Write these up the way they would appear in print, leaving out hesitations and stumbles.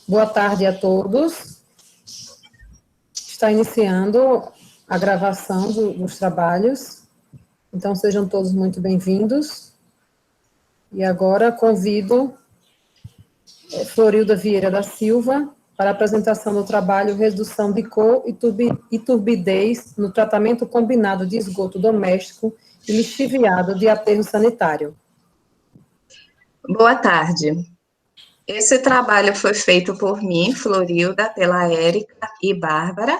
Boa tarde a todos. Está iniciando a gravação dos trabalhos, então sejam todos muito bem-vindos. E agora convido Florilda Vieira da Silva para a apresentação do trabalho Redução de Cor e Turbidez no tratamento combinado de esgoto doméstico e lixiviado de aterro sanitário. Boa tarde. Esse trabalho foi feito por mim, Florilda, pela Érica e Bárbara,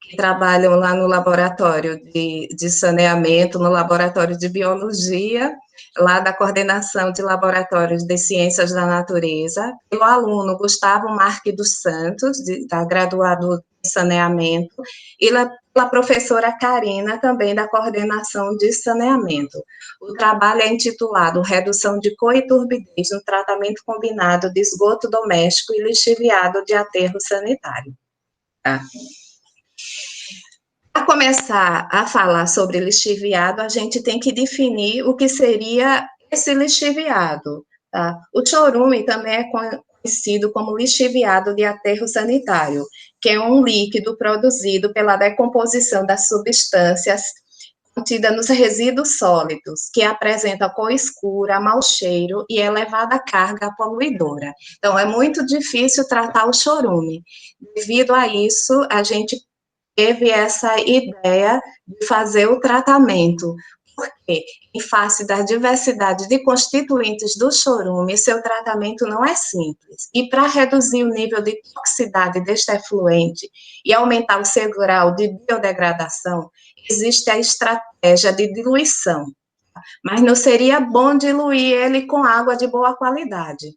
que trabalham lá no laboratório de saneamento, no laboratório de biologia, lá da coordenação de laboratórios de ciências da natureza, pelo aluno Gustavo Marques dos Santos, da graduado em saneamento, e pela professora Karina, também da coordenação de saneamento. O trabalho é intitulado Redução de Cor e Turbidez no tratamento combinado de esgoto doméstico e lixiviado de aterro sanitário. Tá? Para começar a falar sobre lixiviado, a gente tem que definir o que seria esse lixiviado. Tá? O chorume também é conhecido como lixiviado de aterro sanitário, que é um líquido produzido pela decomposição das substâncias contidas nos resíduos sólidos, que apresenta cor escura, mau cheiro e elevada carga poluidora. Então, é muito difícil tratar o chorume. Devido a isso, a gente teve essa ideia de fazer o tratamento, porque, em face da diversidade de constituintes do chorume, seu tratamento não é simples. E para reduzir o nível de toxicidade deste efluente e aumentar o seu grau de biodegradação, existe a estratégia de diluição. Mas não seria bom diluir ele com água de boa qualidade,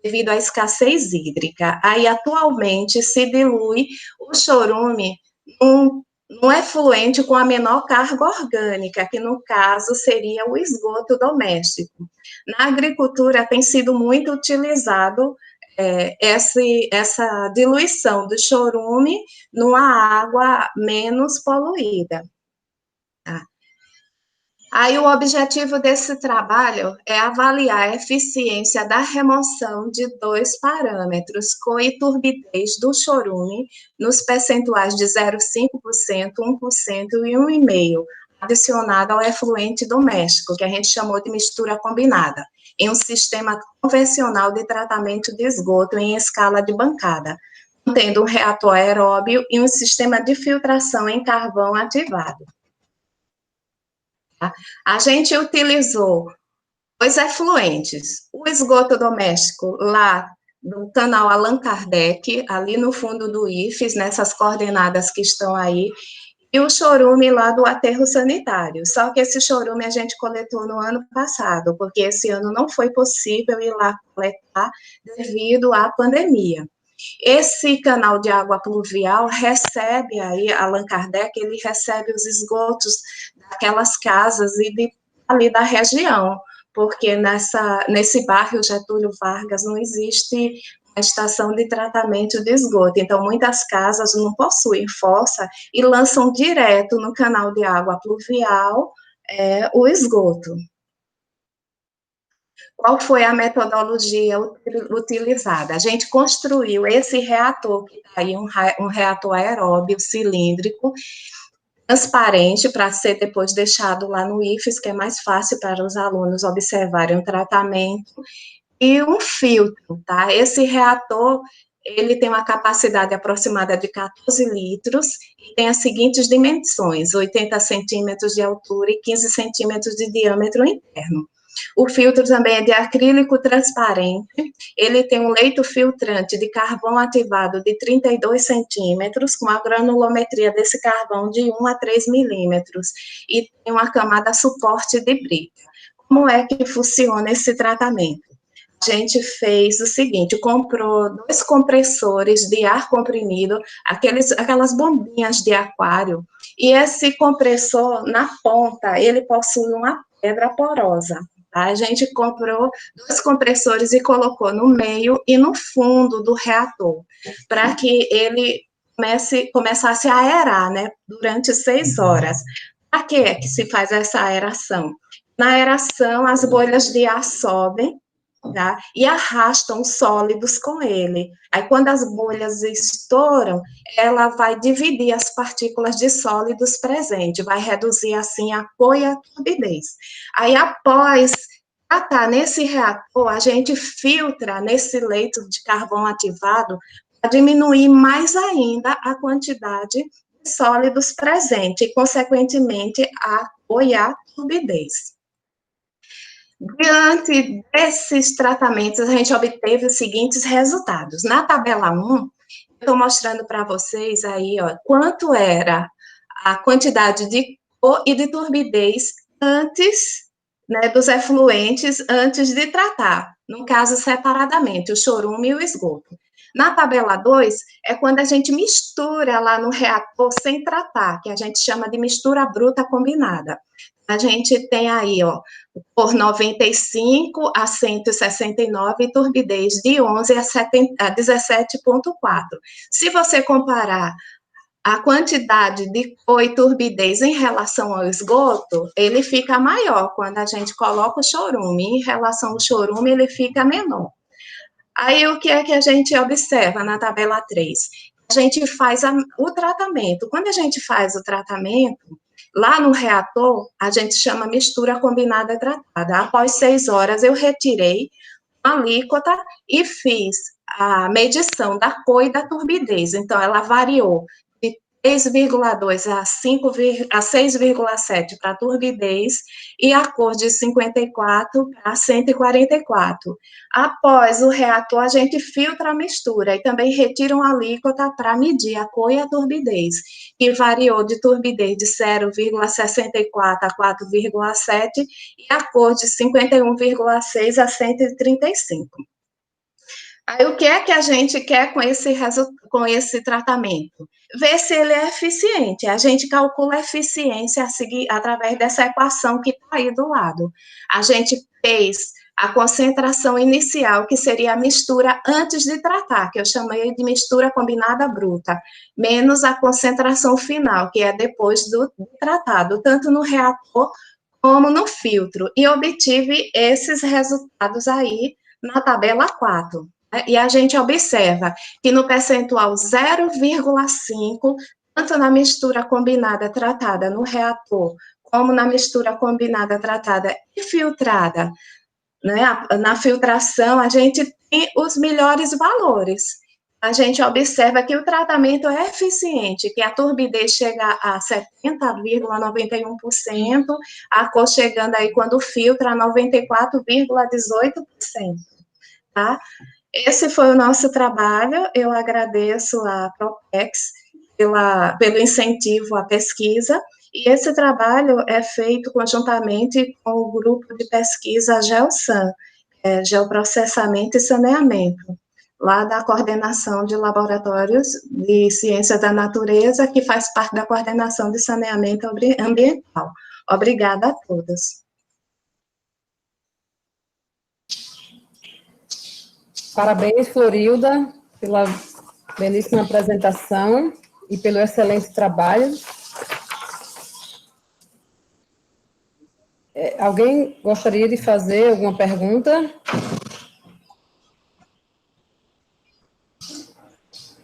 devido à escassez hídrica. Aí, atualmente, se dilui o chorume um efluente com a menor carga orgânica, que no caso seria o esgoto doméstico. Na agricultura tem sido muito utilizado essa diluição do chorume numa água menos poluída. Tá? Aí o objetivo desse trabalho é avaliar a eficiência da remoção de dois parâmetros, cor e turbidez do chorume, nos percentuais de 0,5%, 1% e 1,5%, adicionado ao efluente doméstico, que a gente chamou de mistura combinada, em um sistema convencional de tratamento de esgoto em escala de bancada, contendo um reator aeróbio e um sistema de filtração em carvão ativado. A gente utilizou dois efluentes, o esgoto doméstico lá do canal Allan Kardec, ali no fundo do IFES, nessas coordenadas que estão aí, e o chorume lá do aterro sanitário. Só que esse chorume a gente coletou no ano passado, porque esse ano não foi possível ir lá coletar devido à pandemia. Esse canal de água pluvial recebe aí, Allan Kardec, ele recebe os esgotos daquelas casas e ali da região, porque nesse bairro Getúlio Vargas não existe uma estação de tratamento de esgoto, então muitas casas não possuem fossa e lançam direto no canal de água pluvial o esgoto. Qual foi a metodologia utilizada? A gente construiu esse reator, que está aí um reator aeróbio cilíndrico, transparente, para ser depois deixado lá no IFES, que é mais fácil para os alunos observarem o tratamento, e um filtro, tá? Esse reator, ele tem uma capacidade aproximada de 14 litros, e tem as seguintes dimensões, 80 centímetros de altura e 15 centímetros de diâmetro interno. O filtro também é de acrílico transparente, ele tem um leito filtrante de carvão ativado de 32 centímetros, com a granulometria desse carvão de 1 a 3 milímetros, e tem uma camada suporte de brita. Como é que funciona esse tratamento? A gente fez o seguinte, comprou 2 compressores de ar comprimido, aquelas bombinhas de aquário, e esse compressor, na ponta, ele possui uma pedra porosa. A gente comprou 2 compressores e colocou no meio e no fundo do reator, para que ele começasse a aerar, né, durante 6 horas. Para que se faz essa aeração? Na aeração, as bolhas de ar sobem, tá? E arrastam os sólidos com ele. Aí, quando as bolhas estouram, ela vai dividir as partículas de sólidos presentes, vai reduzir, assim, a cor e a turbidez. Aí, após tratar nesse reator, a gente filtra nesse leito de carvão ativado para diminuir mais ainda a quantidade de sólidos presente e, consequentemente, a cor e a turbidez. Diante desses tratamentos, a gente obteve os seguintes resultados. Na tabela 1, eu estou mostrando para vocês aí, ó, quanto era a quantidade de cor e de turbidez antes, né, dos efluentes, antes de tratar, no caso, separadamente, o chorume e o esgoto. Na tabela 2, é quando a gente mistura lá no reator sem tratar, que a gente chama de mistura bruta combinada. A gente tem aí, ó, por 95 a 169 e turbidez de 11 a 17,4. Se você comparar a quantidade de cor e turbidez em relação ao esgoto, ele fica maior quando a gente coloca o chorume. Em relação ao chorume, ele fica menor. Aí, o que é que a gente observa na tabela 3? A gente faz o tratamento. Quando a gente faz o tratamento, lá no reator, a gente chama mistura combinada tratada. Após 6 horas, eu retirei a alíquota e fiz a medição da cor e da turbidez. Então, ela variou de 3,2 a 6,7 para a turbidez e a cor de 54 para 144. Após o reator, a gente filtra a mistura e também retira uma alíquota para medir a cor e a turbidez, que variou de turbidez de 0,64 a 4,7 e a cor de 51,6 a 135. Aí, o que é que a gente quer com esse tratamento? Ver se ele é eficiente. A gente calcula a eficiência a seguir, através dessa equação que está aí do lado. A gente fez a concentração inicial, que seria a mistura antes de tratar, que eu chamei de mistura combinada bruta, menos a concentração final, que é depois do tratado, tanto no reator como no filtro. E obtive esses resultados aí na tabela 4. E a gente observa que no percentual 0,5, tanto na mistura combinada tratada no reator, como na mistura combinada tratada e filtrada, né, na filtração, a gente tem os melhores valores. A gente observa que o tratamento é eficiente, que a turbidez chega a 70,91%, a cor chegando aí, quando filtra, a 94,18%, tá? Esse foi o nosso trabalho. Eu agradeço a Propex pelo incentivo à pesquisa, e esse trabalho é feito conjuntamente com o grupo de pesquisa GeoSAN, Geoprocessamento e Saneamento, lá da Coordenação de Laboratórios de Ciência da Natureza, que faz parte da Coordenação de Saneamento Ambiental. Obrigada a todas. Parabéns, Florilda, pela belíssima apresentação e pelo excelente trabalho. Alguém gostaria de fazer alguma pergunta?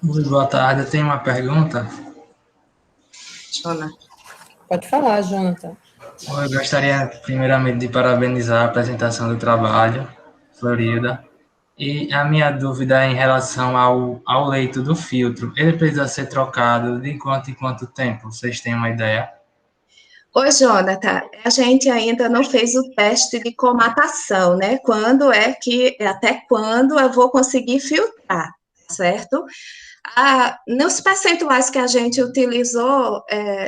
Muito boa tarde, eu tenho uma pergunta. Jonathan. Pode falar, Jonathan. Eu gostaria, primeiramente, de parabenizar a apresentação do trabalho, Florilda. E a minha dúvida é em relação ao leito do filtro. Ele precisa ser trocado de quanto em quanto tempo? Vocês têm uma ideia? Oi, Jonathan, a gente ainda não fez o teste de comatação, né? Até quando eu vou conseguir filtrar, certo? Nos percentuais que a gente utilizou,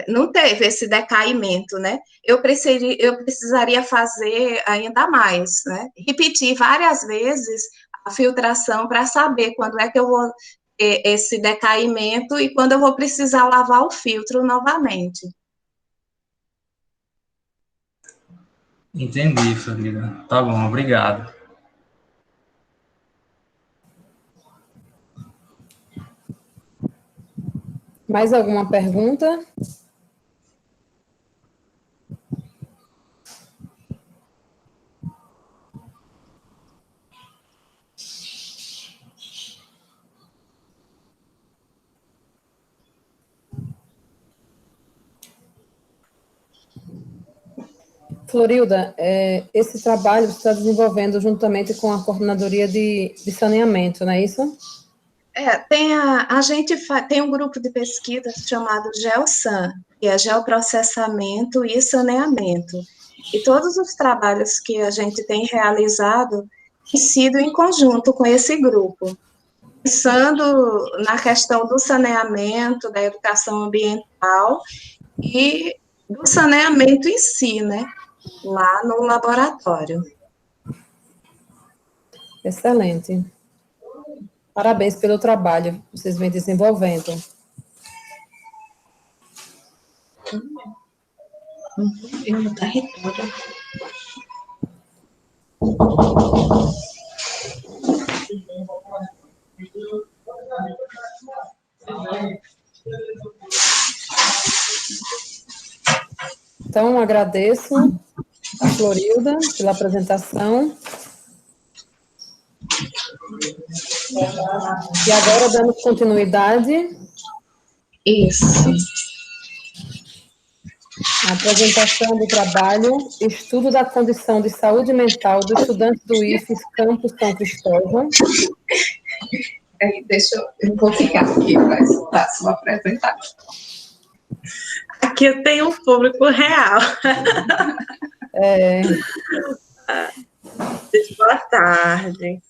não teve esse decaimento, né? Eu precisaria fazer ainda mais, né? Repetir várias vezes a filtração para saber quando é que eu vou ter esse decaimento e quando eu vou precisar lavar o filtro novamente. Entendi, Florilda. Tá bom, obrigado. Mais alguma pergunta? Florilda, esse trabalho você está desenvolvendo juntamente com a Coordenadoria de Saneamento, não é isso? A gente tem um grupo de pesquisa chamado GeoSan, que é Geoprocessamento e Saneamento. E todos os trabalhos que a gente tem realizado têm sido em conjunto com esse grupo, pensando na questão do saneamento, da educação ambiental e do saneamento em si, né, lá no laboratório. Excelente. Parabéns pelo trabalho que vocês vêm desenvolvendo. No território. Então, agradeço a Florilda pela apresentação. E agora, damos continuidade. Isso. A apresentação do trabalho, estudo da condição de saúde mental do estudante do IFES Campus São Cristóvão. Eu vou ficar aqui para escutar a sua apresentação. Aqui eu tenho um público real. Boa tarde.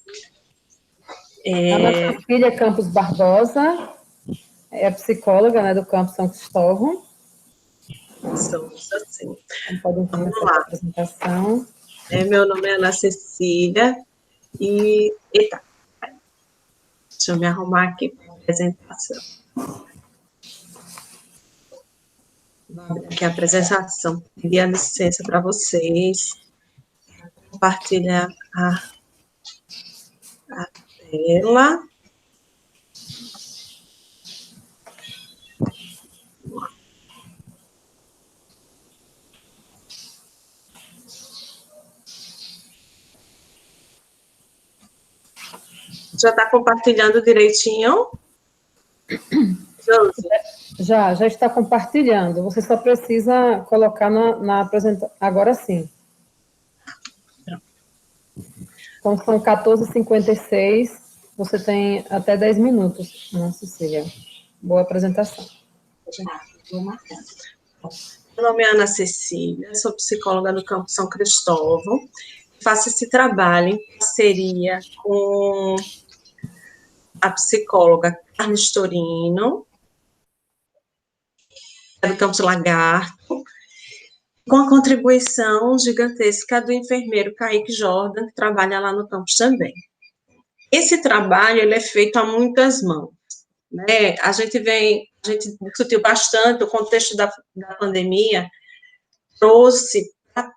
A nossa filha Campos Barbosa é psicóloga, né, do Campus São Cristóvão. Somos assim. Então, podem começar a apresentação. Meu nome é Ana Cecília e... Eita, deixa eu me arrumar aqui para a apresentação. Aqui a apresentação. Pedir a licença para vocês. Compartilhar a tela. Já está compartilhando direitinho? Já está compartilhando. Você só precisa colocar na apresentação. Agora sim. Então, são 14h56. Você tem até 10 minutos, Ana Cecília. Boa apresentação. Meu nome é Ana Cecília, sou psicóloga no Campus São Cristóvão. Faço esse trabalho em parceria com a psicóloga Carlos Torino, do Campus Lagarto, com a contribuição gigantesca do enfermeiro Kaique Jordan, que trabalha lá no campus também. Esse trabalho ele é feito a muitas mãos, né? A gente discutiu bastante o contexto da pandemia, trouxe para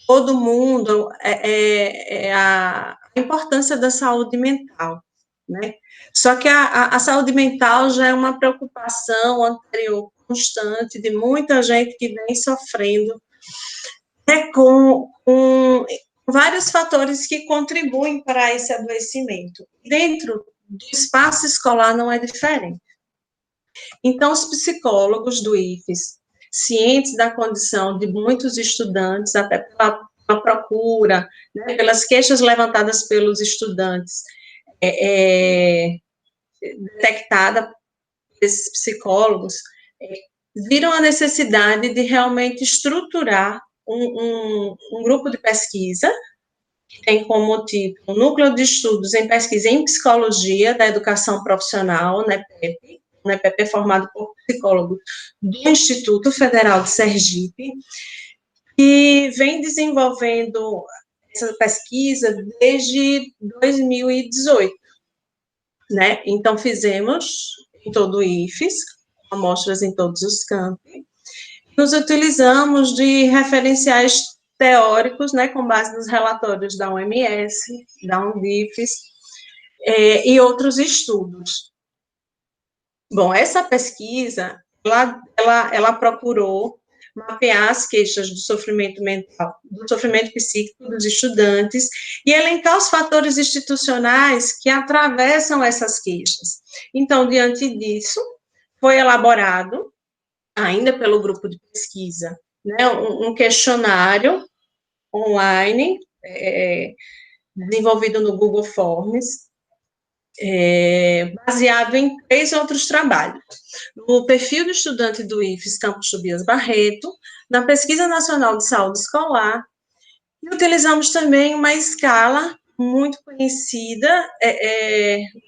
todo mundo a importância da saúde mental, né? Só que a saúde mental já é uma preocupação anterior, constante, de muita gente que vem sofrendo, né, com vários fatores que contribuem para esse adoecimento. Dentro do espaço escolar não é diferente. Então, os psicólogos do IFES, cientes da condição de muitos estudantes, até pela procura, né, pelas queixas levantadas pelos estudantes, detectada por esses psicólogos, viram a necessidade de realmente estruturar um grupo de pesquisa, que tem como título Núcleo de Estudos em Pesquisa em Psicologia da Educação Profissional, NEPEP. O NEPEP é formado por psicólogos do Instituto Federal de Sergipe, e vem desenvolvendo essa pesquisa desde 2018, né? Então, fizemos em todo o IFES, amostras em todos os campi, nos utilizamos de referenciais teóricos, né, com base nos relatórios da OMS, da Undifes, e outros estudos. Bom, essa pesquisa, ela procurou mapear as queixas do sofrimento mental, do sofrimento psíquico dos estudantes e elencar os fatores institucionais que atravessam essas queixas. Então, diante disso, foi elaborado, ainda pelo grupo de pesquisa, né, um questionário online, desenvolvido no Google Forms, baseado em 3 outros trabalhos. No perfil do estudante do IFES Campus Tobias Barreto, na Pesquisa Nacional de Saúde Escolar, e utilizamos também uma escala muito conhecida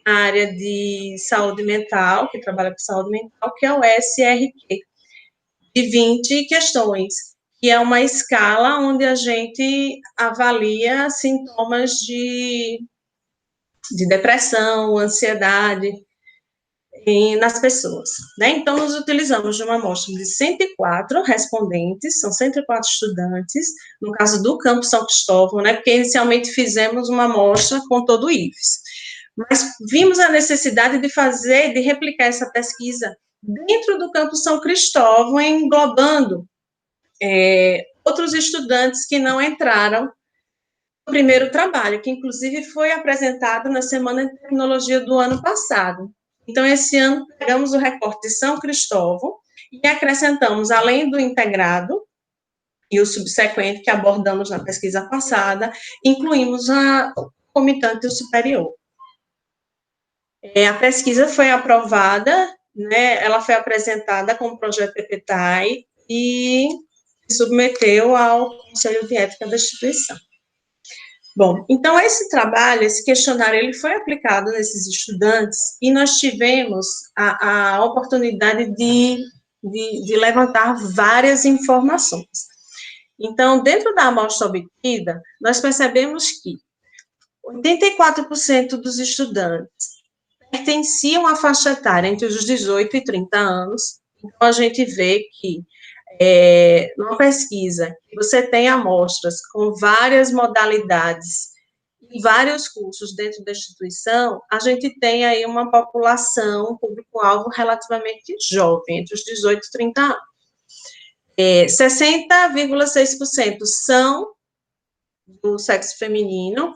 na área de saúde mental, que trabalha com saúde mental, que é o SRQ, de 20 questões, que é uma escala onde a gente avalia sintomas de depressão, ansiedade nas pessoas, né? Então, nós utilizamos de uma amostra de 104 respondentes, são 104 estudantes, no caso do Campus São Cristóvão, né? Porque inicialmente fizemos uma amostra com todo o IFES, mas vimos a necessidade de replicar essa pesquisa dentro do Campus São Cristóvão, englobando outros estudantes que não entraram no primeiro trabalho, que inclusive foi apresentado na Semana de Tecnologia do ano passado. Então, esse ano, pegamos o recorte de São Cristóvão e acrescentamos, além do integrado e o subsequente que abordamos na pesquisa passada, incluímos o comitante superior. A pesquisa foi aprovada, né, ela foi apresentada como projeto PPTAI e se submeteu ao Conselho de Ética da instituição. Bom, então esse trabalho, esse questionário, ele foi aplicado nesses estudantes e nós tivemos a oportunidade de levantar várias informações. Então, dentro da amostra obtida, nós percebemos que 84% dos estudantes pertenciam à faixa etária entre os 18 e 30 anos. Então, a gente vê que numa pesquisa, você tem amostras com várias modalidades e vários cursos dentro da instituição, a gente tem aí uma população, um público-alvo relativamente jovem, entre os 18 e 30 anos. 60,6% são do sexo feminino,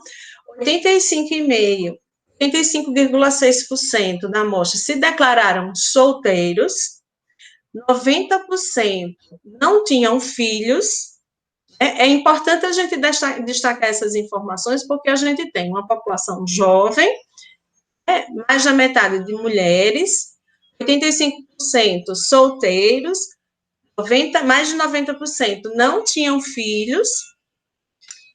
85,6% da amostra se declararam solteiros, 90% não tinham filhos. É importante a gente destacar essas informações, porque a gente tem uma população jovem, mais da metade de mulheres, 85% solteiros, mais de 90% não tinham filhos,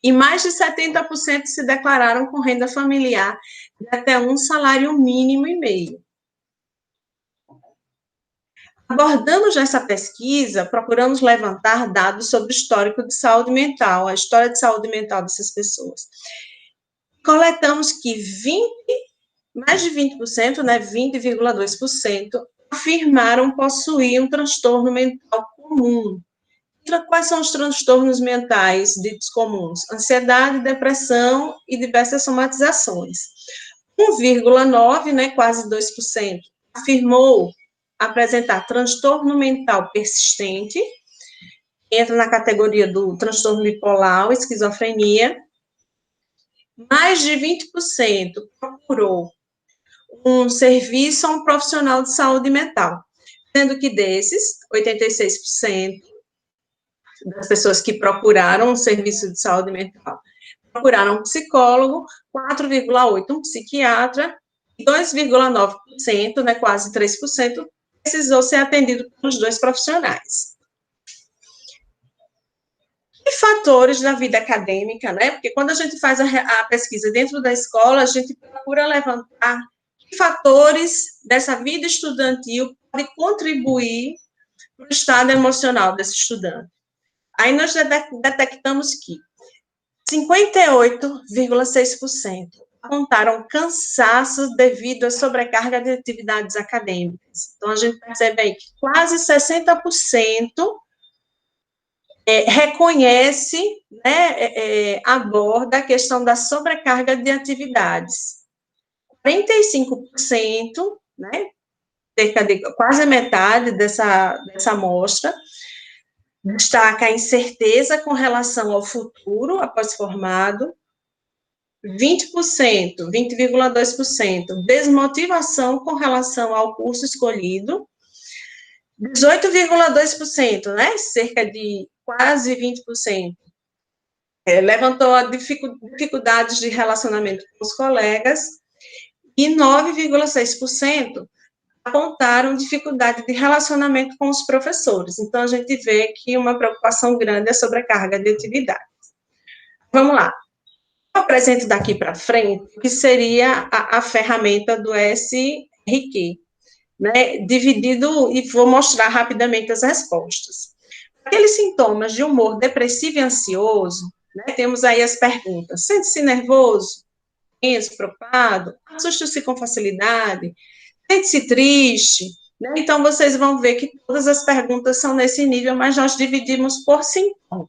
e mais de 70% se declararam com renda familiar de até um salário mínimo e meio. Abordamos nessa pesquisa, procuramos levantar dados sobre o histórico de saúde mental, a história de saúde mental dessas pessoas. Coletamos que mais de 20%, né, 20,2%, afirmaram possuir um transtorno mental comum. Quais são os transtornos mentais ditos comuns? Ansiedade, depressão e diversas somatizações. 1,9%, né, quase 2%, afirmou apresentar transtorno mental persistente, entra na categoria do transtorno bipolar ou esquizofrenia. Mais de 20% procurou um serviço a um profissional de saúde mental, sendo que desses, 86% das pessoas que procuraram um serviço de saúde mental procuraram um psicólogo, 4,8% um psiquiatra, 2,9%, né, quase 3%, precisou ser atendido pelos 2 profissionais. E fatores da vida acadêmica, né? Porque quando a gente faz a pesquisa dentro da escola, a gente procura levantar que fatores dessa vida estudantil podem contribuir para o estado emocional desse estudante. Aí nós detectamos que 58,6% apontaram cansaço devido à sobrecarga de atividades acadêmicas. Então, a gente percebe aí que quase 60% reconhece, né, aborda a questão da sobrecarga de atividades. 45%, né, cerca de quase a metade dessa amostra, destaca a incerteza com relação ao futuro após formado, 20%, 20,2%, desmotivação com relação ao curso escolhido, 18,2%, né, cerca de quase 20%, levantou a dificuldades de relacionamento com os colegas, e 9,6% apontaram dificuldade de relacionamento com os professores. Então, a gente vê que uma preocupação grande é a sobrecarga de atividades. Vamos lá. Eu apresento daqui para frente o que seria a ferramenta do SRQ, né, dividido, e vou mostrar rapidamente as respostas. Aqueles sintomas de humor depressivo e ansioso, né, temos aí as perguntas: sente-se nervoso, tenso, preocupado, assusta-se com facilidade, sente-se triste, né? Então, vocês vão ver que todas as perguntas são nesse nível, mas nós dividimos por sintomas.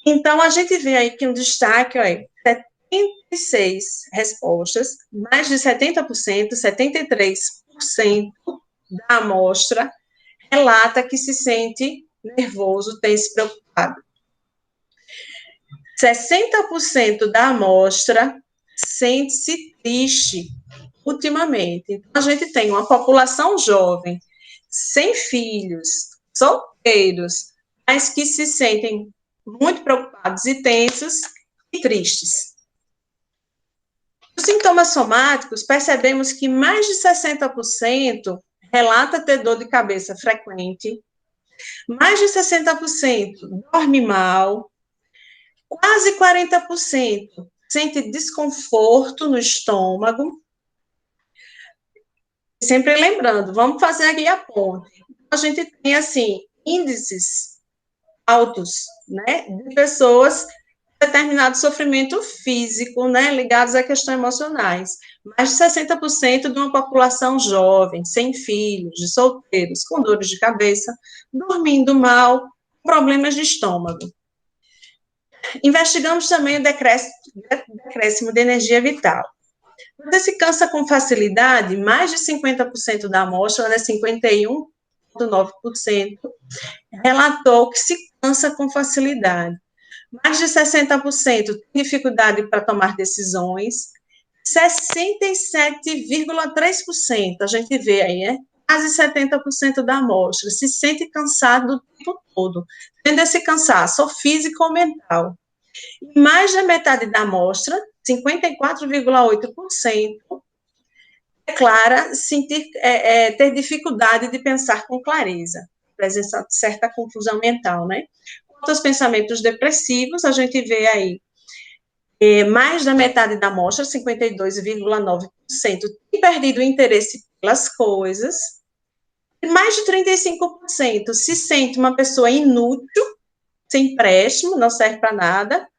Então, a gente vê aí que um destaque, olha, 76 respostas, mais de 70%, 73% da amostra relata que se sente nervoso, tenso, preocupado. 60% da amostra sente-se triste ultimamente. Então, a gente tem uma população jovem, sem filhos, solteiros, mas que se sentem muito preocupados e tensos e tristes. Os sintomas somáticos, percebemos que mais de 60% relata ter dor de cabeça frequente, mais de 60% dorme mal, quase 40% sente desconforto no estômago. Sempre lembrando, vamos fazer aqui a ponte. A gente tem, assim, índices altos, né, de pessoas com determinado sofrimento físico, né, ligados a questões emocionais. Mais de 60% de uma população jovem, sem filhos, de solteiros, com dores de cabeça, dormindo mal, problemas de estômago. Investigamos também o decréscimo de energia vital. Você se cansa com facilidade, mais de 50% da amostra, né, 51,9%, relatou que se cansa com facilidade. Mais de 60% tem dificuldade para tomar decisões, 67,3%, a gente vê aí, né? Quase 70% da amostra se sente cansado o tempo todo, tendo esse cansaço físico ou mental. E mais da metade da amostra, 54,8%, declara ter dificuldade de pensar com clareza, presença de certa confusão mental, né? Quanto aos pensamentos depressivos, a gente vê aí mais da metade da amostra, 52,9%, tem perdido o interesse pelas coisas, e mais de 35% se sente uma pessoa inútil, sem empréstimo, não serve para nada,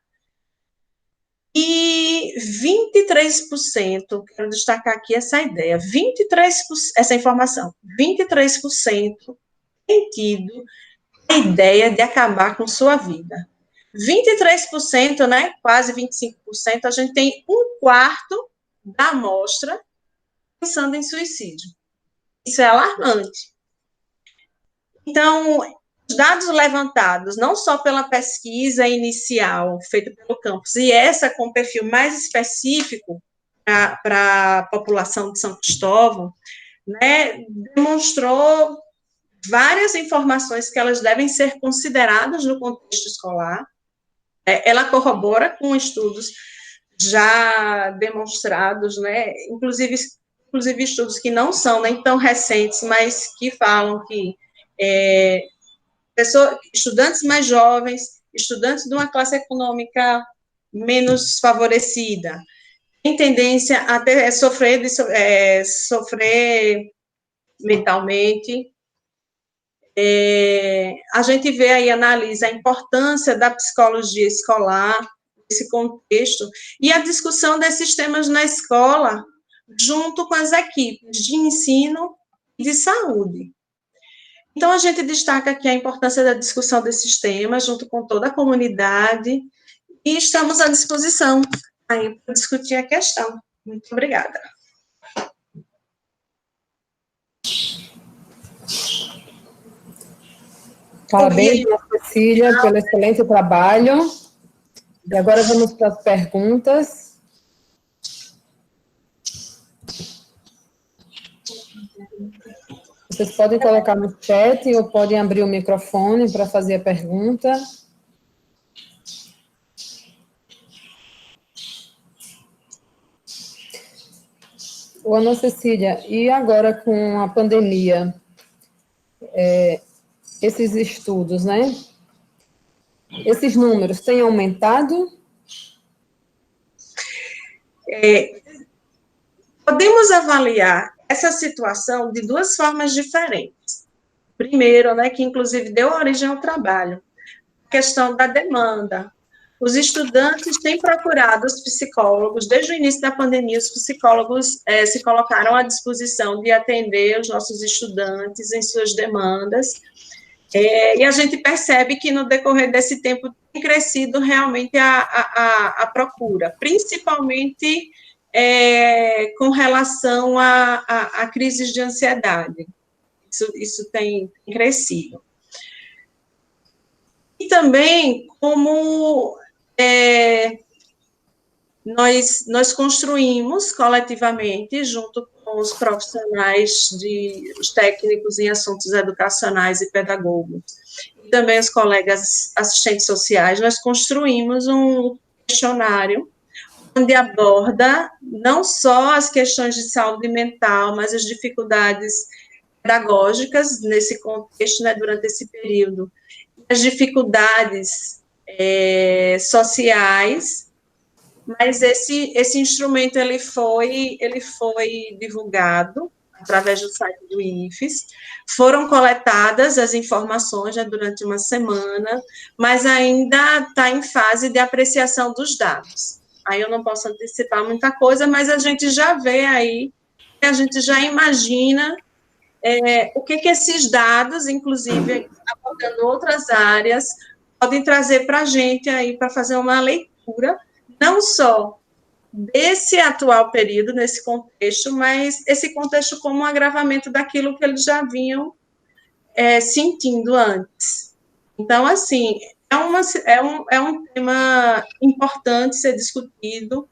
e 23%, quero destacar aqui essa ideia, 23%, essa informação, 23% tem tido a ideia de acabar com sua vida. 23%, né, quase 25%, a gente tem 1/4 da amostra pensando em suicídio. Isso é alarmante. Então, os dados levantados, não só pela pesquisa inicial feita pelo campus, e essa com perfil mais específico para a população de São Cristóvão, né, demonstrou várias informações que elas devem ser consideradas no contexto escolar. Ela corrobora com estudos já demonstrados, né, inclusive estudos que não são nem tão recentes, mas que falam que estudantes mais jovens, estudantes de uma classe econômica menos favorecida, têm tendência a sofrer mentalmente. A gente vê aí, analisa a importância da psicologia escolar, esse contexto, e a discussão desses temas na escola, junto com as equipes de ensino e de saúde. Então, a gente destaca aqui a importância da discussão desses temas, junto com toda a comunidade, e estamos à disposição aí para discutir a questão. Muito obrigada. Parabéns, Cecília, pelo excelente trabalho. E agora vamos para as perguntas. Vocês podem colocar no chat ou podem abrir o microfone para fazer a pergunta. Ana Cecília, e agora com a pandemia, esses estudos, né? Esses números têm aumentado? Podemos avaliar essa situação de duas formas diferentes. Primeiro, né, que inclusive deu origem ao trabalho, a questão da demanda. Os estudantes têm procurado os psicólogos, desde o início da pandemia, os psicólogos se colocaram à disposição de atender os nossos estudantes em suas demandas, e a gente percebe que no decorrer desse tempo tem crescido realmente a procura, principalmente com relação a crises de ansiedade. Isso tem crescido. E também, como nós construímos coletivamente, junto com os profissionais, os técnicos em assuntos educacionais e pedagogos, e também os colegas assistentes sociais, nós construímos um questionário onde aborda não só as questões de saúde mental, mas as dificuldades pedagógicas nesse contexto, né, durante esse período, as dificuldades sociais, mas esse instrumento ele foi divulgado através do site do IFES, foram coletadas as informações, né, durante uma semana, mas ainda está em fase de apreciação dos dados. Aí eu não posso antecipar muita coisa, mas a gente já vê aí, a gente já imagina o que esses dados, inclusive abordando outras áreas, podem trazer para a gente aí, para fazer uma leitura, não só desse atual período, nesse contexto, mas esse contexto como um agravamento daquilo que eles já vinham sentindo antes. Então, assim, é um tema importante ser discutido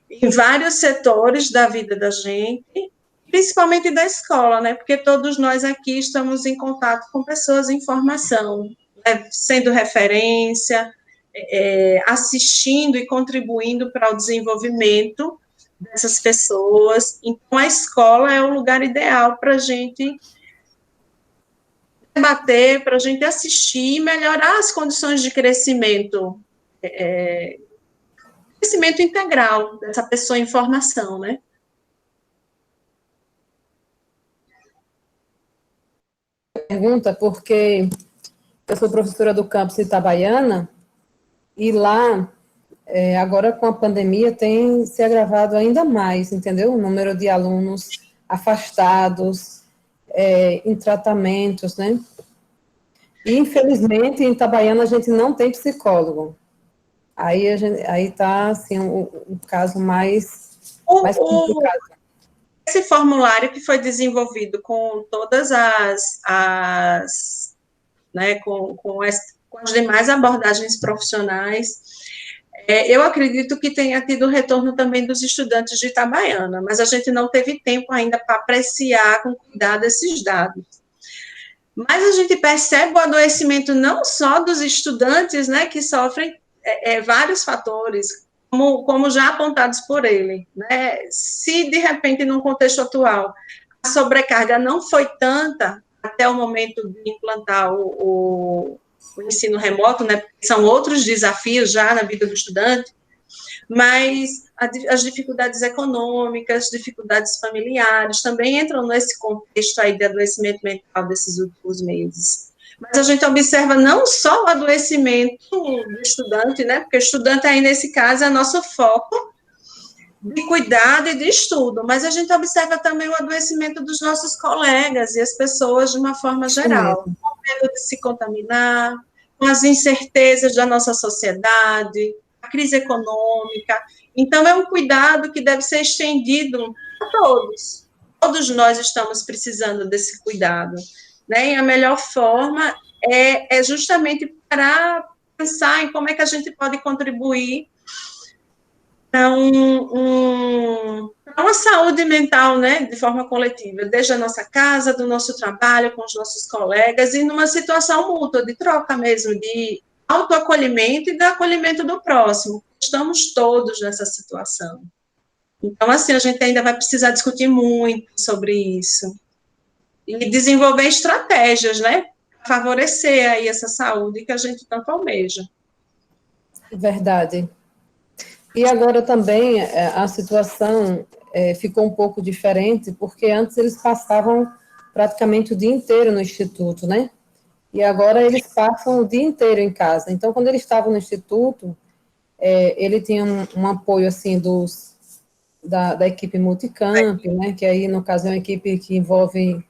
em vários setores da vida da gente, principalmente da escola, né? Porque todos nós aqui estamos em contato com pessoas em formação, né? Sendo referência, assistindo e contribuindo para o desenvolvimento dessas pessoas. Então, a escola é o lugar ideal para a gente debater, para a gente assistir e melhorar as condições de crescimento, crescimento integral dessa pessoa em formação, né? Pergunta, porque eu sou professora do campus Itabaiana, e lá, agora com a pandemia, tem se agravado ainda mais, entendeu? O número de alunos afastados, em tratamentos, né? E, infelizmente, em Itabaiana, a gente não tem psicólogo. Aí está, assim, o caso mais complicado. Esse formulário que foi desenvolvido com todas né, com as demais abordagens profissionais, eu acredito que tenha tido retorno também dos estudantes de Itabaiana, mas a gente não teve tempo ainda para apreciar com cuidado esses dados. Mas a gente percebe o adoecimento não só dos estudantes, né, que sofrem vários fatores, como já apontados por ele, né? Se, de repente, num contexto atual, a sobrecarga não foi tanta até o momento de implantar o ensino remoto, né? São outros desafios já na vida do estudante, mas as dificuldades econômicas, dificuldades familiares, também entram nesse contexto aí de adoecimento mental desses últimos meses. Mas a gente observa não só o adoecimento do estudante, né, porque o estudante aí, nesse caso, é nosso foco de cuidado e de estudo, mas a gente observa também o adoecimento dos nossos colegas e as pessoas de uma forma geral, com medo de se contaminar, com as incertezas da nossa sociedade, a crise econômica. Então, é um cuidado que deve ser estendido a todos. Todos nós estamos precisando desse cuidado, né? E a melhor forma é justamente para pensar em como é que a gente pode contribuir para uma saúde mental, né, de forma coletiva, desde a nossa casa, do nosso trabalho, com os nossos colegas, e numa situação mútua, de troca mesmo, de autoacolhimento e de acolhimento do próximo. Estamos todos nessa situação. Então, assim, a gente ainda vai precisar discutir muito sobre isso. E desenvolver estratégias, né? Favorecer aí essa saúde que a gente tanto almeja. Verdade. E agora também a situação ficou um pouco diferente, porque antes eles passavam praticamente o dia inteiro no instituto, né? E agora eles passam o dia inteiro em casa. Então, quando eles estavam no instituto, ele tinha um apoio, assim, da equipe Multicamp, né? Que aí, no caso, é uma equipe que envolve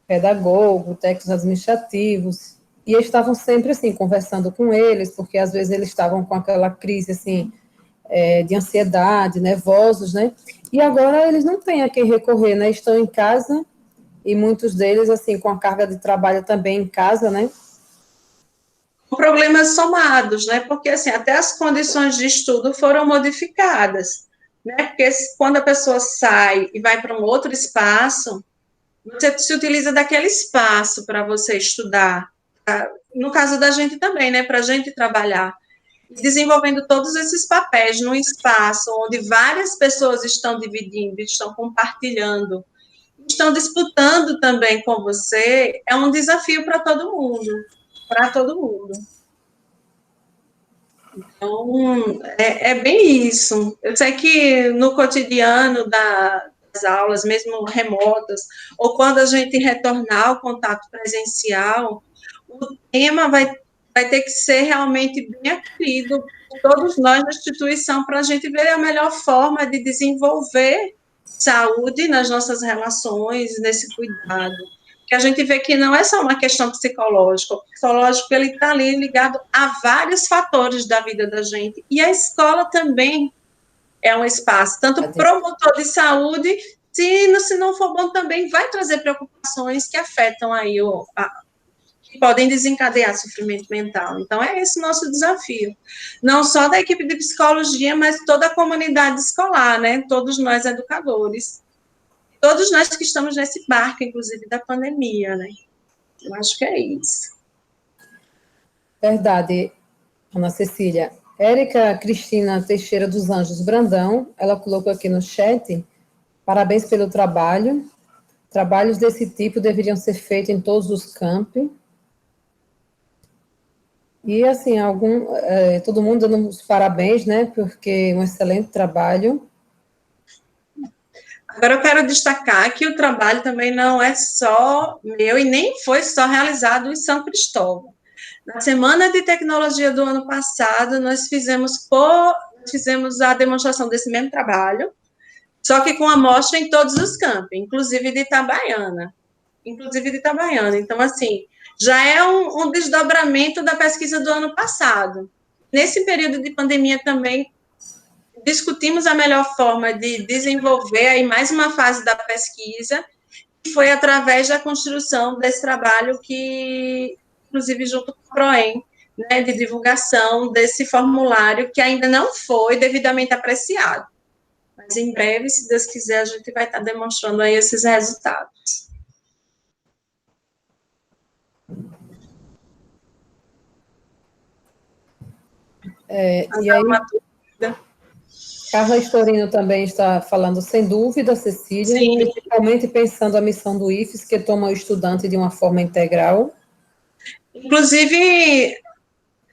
pedagogo, técnicos administrativos, e eles estavam sempre, assim, conversando com eles, porque às vezes eles estavam com aquela crise, assim, de ansiedade, nervosos, né? E agora eles não têm a quem recorrer, né? Estão em casa, e muitos deles, assim, com a carga de trabalho também em casa, né? Problemas somados, né? Porque, assim, até as condições de estudo foram modificadas, né? Porque quando a pessoa sai e vai para um outro espaço, você se utiliza daquele espaço para você estudar. No caso da gente também, né? Para a gente trabalhar. Desenvolvendo todos esses papéis num espaço onde várias pessoas estão dividindo, estão compartilhando, estão disputando também com você, é um desafio para todo mundo. Para todo mundo. Então, é bem isso. Eu sei que no cotidiano das aulas, mesmo remotas, ou quando a gente retornar ao contato presencial, o tema vai ter que ser realmente bem acolhido por todos nós da instituição, para a gente ver a melhor forma de desenvolver saúde nas nossas relações, nesse cuidado. Que a gente vê que não é só uma questão psicológica, o psicológico ele está ali ligado a vários fatores da vida da gente, e a escola também é um espaço, tanto promotor de saúde, se não for bom também vai trazer preocupações que afetam aí que podem desencadear sofrimento mental. Então, é esse nosso desafio. Não só da equipe de psicologia, mas toda a comunidade escolar, né? Todos nós educadores. Todos nós que estamos nesse barco, inclusive, da pandemia, né? Eu acho que é isso. Verdade, Ana Cecília. Érica Cristina Teixeira dos Anjos Brandão, ela colocou aqui no chat, parabéns pelo trabalho. Trabalhos desse tipo deveriam ser feitos em todos os campi. E, assim, todo mundo dando os parabéns, né, porque um excelente trabalho. Agora, eu quero destacar que o trabalho também não é só meu e nem foi só realizado em São Cristóvão. Na Semana de Tecnologia do ano passado, nós fizemos a demonstração desse mesmo trabalho, só que com amostra em todos os campos, inclusive de Itabaiana. Então, assim, já é um desdobramento da pesquisa do ano passado. Nesse período de pandemia também, discutimos a melhor forma de desenvolver aí mais uma fase da pesquisa, que foi através da construção desse trabalho que, inclusive, junto com o PROEM, né, de divulgação desse formulário que ainda não foi devidamente apreciado. Mas em breve, se Deus quiser, a gente vai estar demonstrando aí esses resultados. E aí, Carla Storino também está falando, sem dúvida, Cecília, Sim. Principalmente pensando a missão do IFES, que toma o estudante de uma forma integral. Inclusive,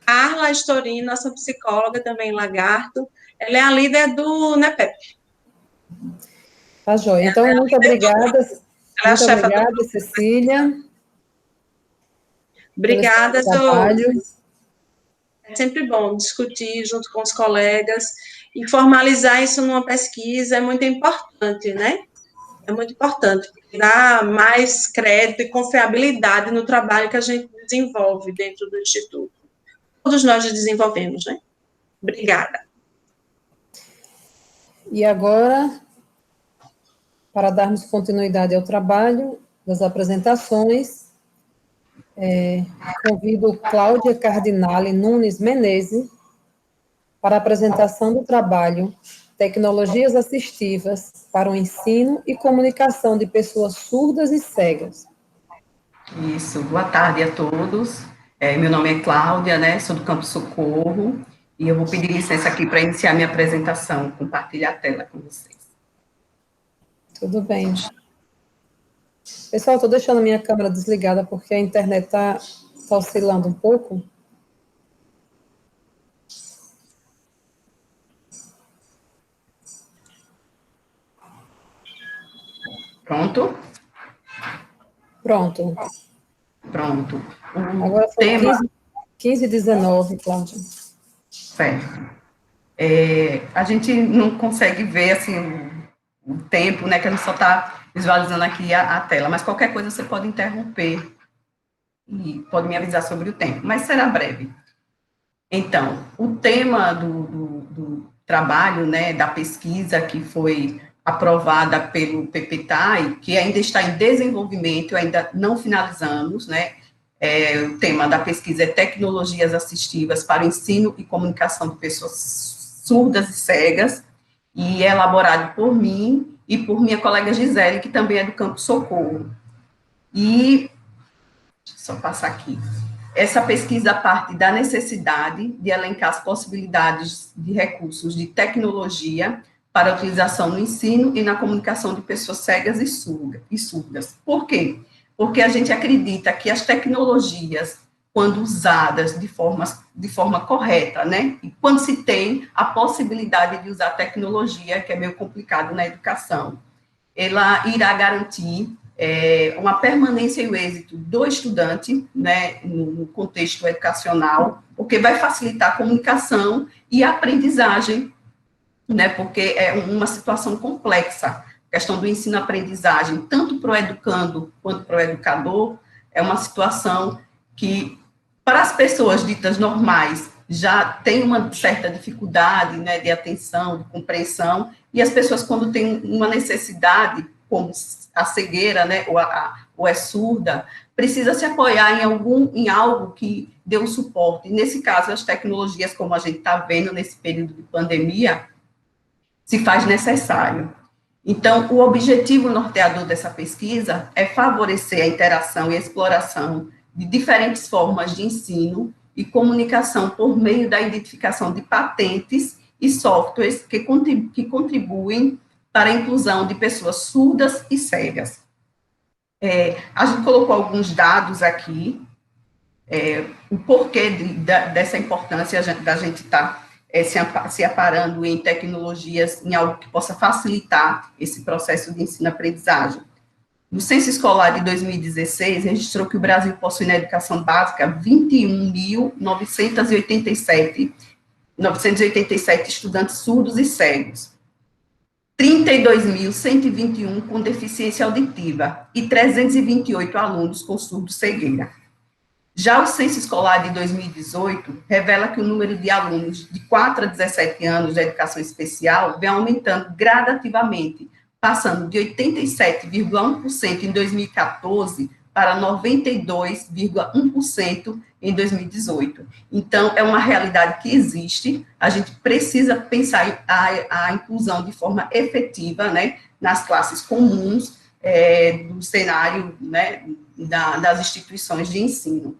Carla Storino, nossa psicóloga também, Lagarto, ela é a líder do NEPEP. Tá joia. Então, muito obrigada. Muito obrigada, Cecília. Obrigada, é sempre bom discutir junto com os colegas e formalizar isso numa pesquisa é muito importante, né? É muito importante, dar mais crédito e confiabilidade no trabalho que a gente desenvolve dentro do Instituto. Todos nós desenvolvemos, né? Obrigada. E agora, para darmos continuidade ao trabalho das apresentações, convido Cláudia Cardinale Nunes Menezes para a apresentação do trabalho Tecnologias Assistivas para o Ensino e Comunicação de Pessoas Surdas e Cegas. Isso, boa tarde a todos. Meu nome é Cláudia, né, sou do Campo Socorro, e eu vou pedir licença aqui para iniciar minha apresentação, compartilhar a tela com vocês. Tudo bem. Pessoal, estou deixando a minha câmera desligada porque a internet está oscilando um pouco. Pronto? Pronto. Pronto. Agora são 15h19, Cláudia. Certo. A gente não consegue ver, assim, o tempo, né, que a gente só está visualizando aqui a tela, mas qualquer coisa você pode interromper e pode me avisar sobre o tempo, mas será breve. Então, o tema do trabalho, né, da pesquisa que foi aprovada pelo PPTAI, que ainda está em desenvolvimento, ainda não finalizamos, né, o tema da pesquisa é Tecnologias Assistivas para o Ensino e Comunicação de Pessoas Surdas e Cegas, e é elaborado por mim e por minha colega Gisele, que também é do Campo Socorro. E, deixa eu só passar aqui. Essa pesquisa parte da necessidade de elencar as possibilidades de recursos de tecnologia para utilização no ensino e na comunicação de pessoas cegas e surdas. Por quê? Porque a gente acredita que as tecnologias, quando usadas de forma correta, né, e quando se tem a possibilidade de usar tecnologia, que é meio complicado na educação, ela irá garantir uma permanência e o êxito do estudante, né, no contexto educacional, porque vai facilitar a comunicação e a aprendizagem, né, porque é uma situação complexa. A questão do ensino-aprendizagem, tanto para o educando quanto para o educador, é uma situação que, para as pessoas ditas normais, já tem uma certa dificuldade, né, de atenção, de compreensão, e as pessoas, quando têm uma necessidade, como a cegueira, né, ou é surda, precisa se apoiar em algo que dê um suporte. E nesse caso, as tecnologias, como a gente está vendo nesse período de pandemia, se faz necessário. Então, o objetivo norteador dessa pesquisa é favorecer a interação e a exploração de diferentes formas de ensino e comunicação por meio da identificação de patentes e softwares que contribuem para a inclusão de pessoas surdas e cegas. A gente colocou alguns dados aqui, o porquê dessa importância da gente estar se aparando em tecnologias, em algo que possa facilitar esse processo de ensino-aprendizagem. No Censo Escolar de 2016, registrou que o Brasil possui na educação básica 21.987 estudantes surdos e cegos, 32.121 com deficiência auditiva e 328 alunos com surdo-cegueira. Já o Censo Escolar de 2018 revela que o número de alunos de 4 a 17 anos de educação especial vem aumentando gradativamente, passando de 87,1% em 2014 para 92,1% em 2018. Então, é uma realidade que existe, a gente precisa pensar a inclusão de forma efetiva, né, nas classes comuns, do cenário, né, das instituições de ensino.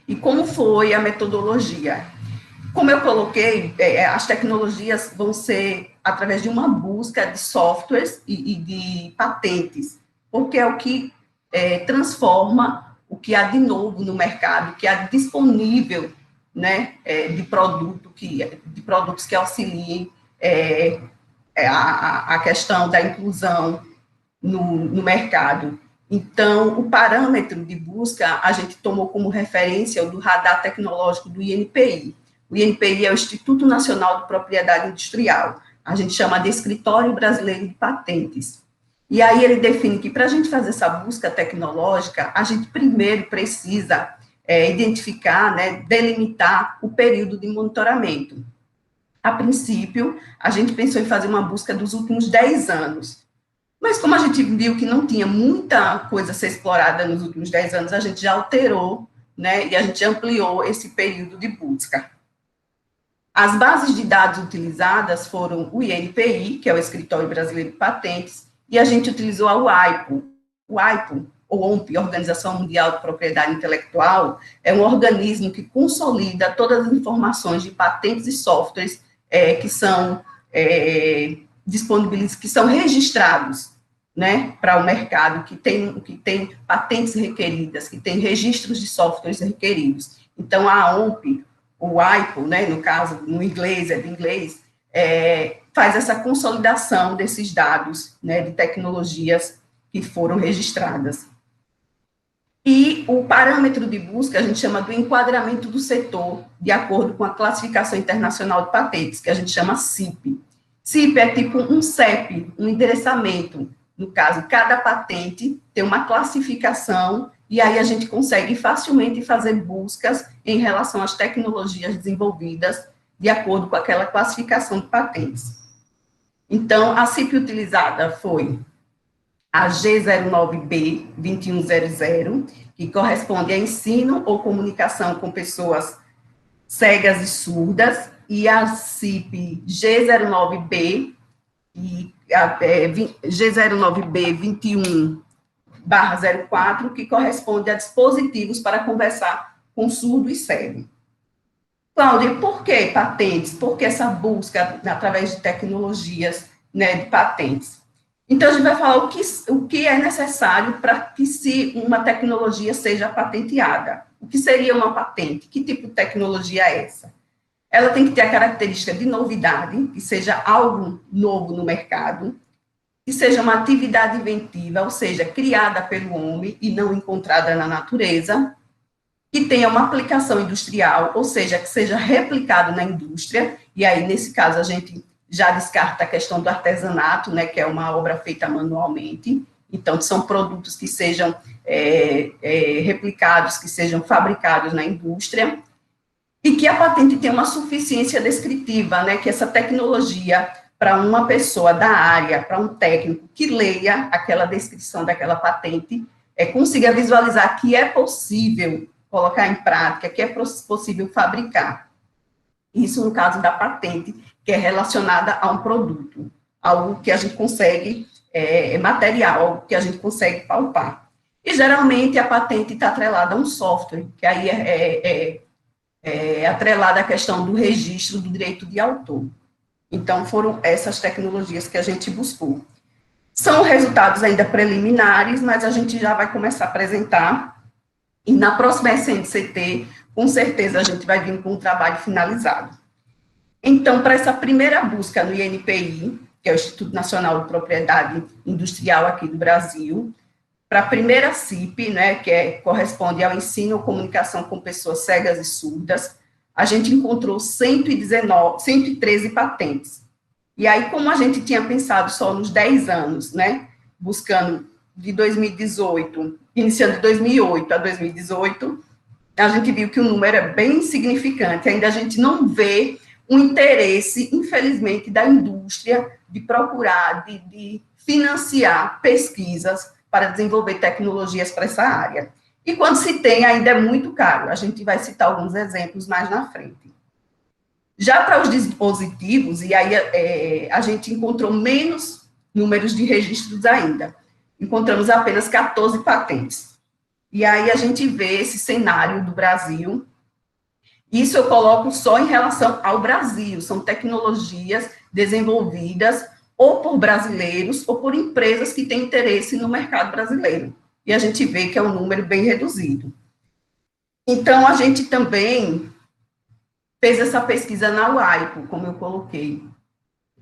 E como foi a metodologia? Como eu coloquei, as tecnologias vão ser através de uma busca de softwares e de patentes, porque é o que transforma o que há de novo no mercado, o que há disponível, né, de produtos que auxiliem a questão da inclusão no mercado. Então, o parâmetro de busca, a gente tomou como referência o do radar tecnológico do INPI. O INPI é o Instituto Nacional de Propriedade Industrial. A gente chama de Escritório Brasileiro de Patentes. E aí ele define que para a gente fazer essa busca tecnológica, a gente primeiro precisa identificar, né, delimitar o período de monitoramento. A princípio, a gente pensou em fazer uma busca dos últimos 10 anos. Mas como a gente viu que não tinha muita coisa a ser explorada nos últimos 10 anos, a gente já alterou, né, e a gente ampliou esse período de busca. As bases de dados utilizadas foram o INPI, que é o Escritório Brasileiro de Patentes, e a gente utilizou a WIPO. O WIPO, ou OMP, Organização Mundial de Propriedade Intelectual, é um organismo que consolida todas as informações de patentes e softwares que são que são registrados, né, para o mercado, que tem patentes requeridas, que tem registros de softwares requeridos. Então, a OMP, o IPO, né, no caso, no inglês, é de inglês, faz essa consolidação desses dados, né, de tecnologias que foram registradas. E o parâmetro de busca a gente chama do enquadramento do setor, de acordo com a Classificação Internacional de Patentes, que a gente chama CIP. CIP é tipo um CEP, um endereçamento. No caso, cada patente tem uma classificação, e aí a gente consegue facilmente fazer buscas em relação às tecnologias desenvolvidas de acordo com aquela classificação de patentes. Então, a CIP utilizada foi a G09B 2100, que corresponde a ensino ou comunicação com pessoas cegas e surdas, e a CIP G09B, G09B 21/04, que corresponde a dispositivos para conversar com surdo e cego. Cláudia, por que patentes? Por que essa busca através de tecnologias, né, de patentes? Então, a gente vai falar o que é necessário para que uma tecnologia seja patenteada. O que seria uma patente? Que tipo de tecnologia é essa? Ela tem que ter a característica de novidade, que seja algo novo no mercado, que seja uma atividade inventiva, ou seja, criada pelo homem e não encontrada na natureza, que tenha uma aplicação industrial, ou seja, que seja replicado na indústria, e aí, nesse caso, a gente já descarta a questão do artesanato, né, que é uma obra feita manualmente. Então, são produtos que sejam replicados, que sejam fabricados na indústria, e que a patente tenha uma suficiência descritiva, né, que essa tecnologia, para uma pessoa da área, para um técnico que leia aquela descrição daquela patente, consiga visualizar que é possível colocar em prática, que é possível fabricar. Isso no caso da patente, que é relacionada a um produto, algo que a gente consegue, material, algo que a gente consegue palpar. E, geralmente, a patente está atrelada a um software, que aí é atrelada à questão do registro do direito de autor. Então, foram essas tecnologias que a gente buscou. São resultados ainda preliminares, mas a gente já vai começar a apresentar, e na próxima SNCT, com certeza, a gente vai vir com um trabalho finalizado. Então, para essa primeira busca no INPI, que é o Instituto Nacional de Propriedade Industrial aqui do Brasil, para a primeira CIP, né, que corresponde ao ensino ou comunicação com pessoas cegas e surdas, a gente encontrou 113 patentes. E aí, como a gente tinha pensado só nos 10 anos, né, buscando de 2018, iniciando de 2008 a 2018, a gente viu que o número é bem significante. Ainda a gente não vê um interesse, infelizmente, da indústria de procurar, de financiar pesquisas para desenvolver tecnologias para essa área. E quando se tem, ainda é muito caro. A gente vai citar alguns exemplos mais na frente. Já para os dispositivos, e aí a gente encontrou menos números de registros ainda. Encontramos apenas 14 patentes. E aí a gente vê esse cenário do Brasil. Isso eu coloco só em relação ao Brasil. São tecnologias desenvolvidas ou por brasileiros ou por empresas que têm interesse no mercado brasileiro. E a gente vê que é um número bem reduzido. Então, a gente também fez essa pesquisa na UAIPO, como eu coloquei,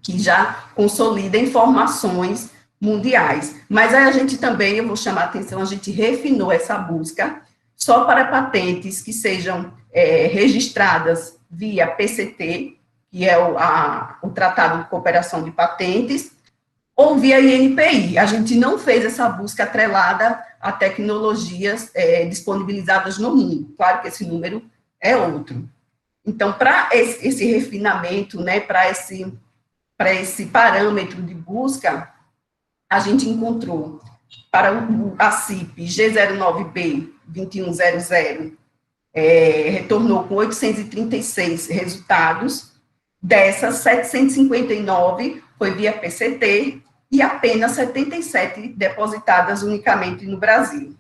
que já consolida informações mundiais. Mas aí a gente também, eu vou chamar a atenção, a gente refinou essa busca só para patentes que sejam registradas via PCT, que é o Tratado de Cooperação de Patentes, ou via INPI. A gente não fez essa busca atrelada a tecnologias disponibilizadas no mundo. Claro que esse número é outro. Então, para esse refinamento, né, para esse parâmetro de busca, a gente encontrou para a CIP G09B 2100, retornou com 836 resultados. Dessas, 759 foi via PCT e apenas 77 depositadas unicamente no Brasil.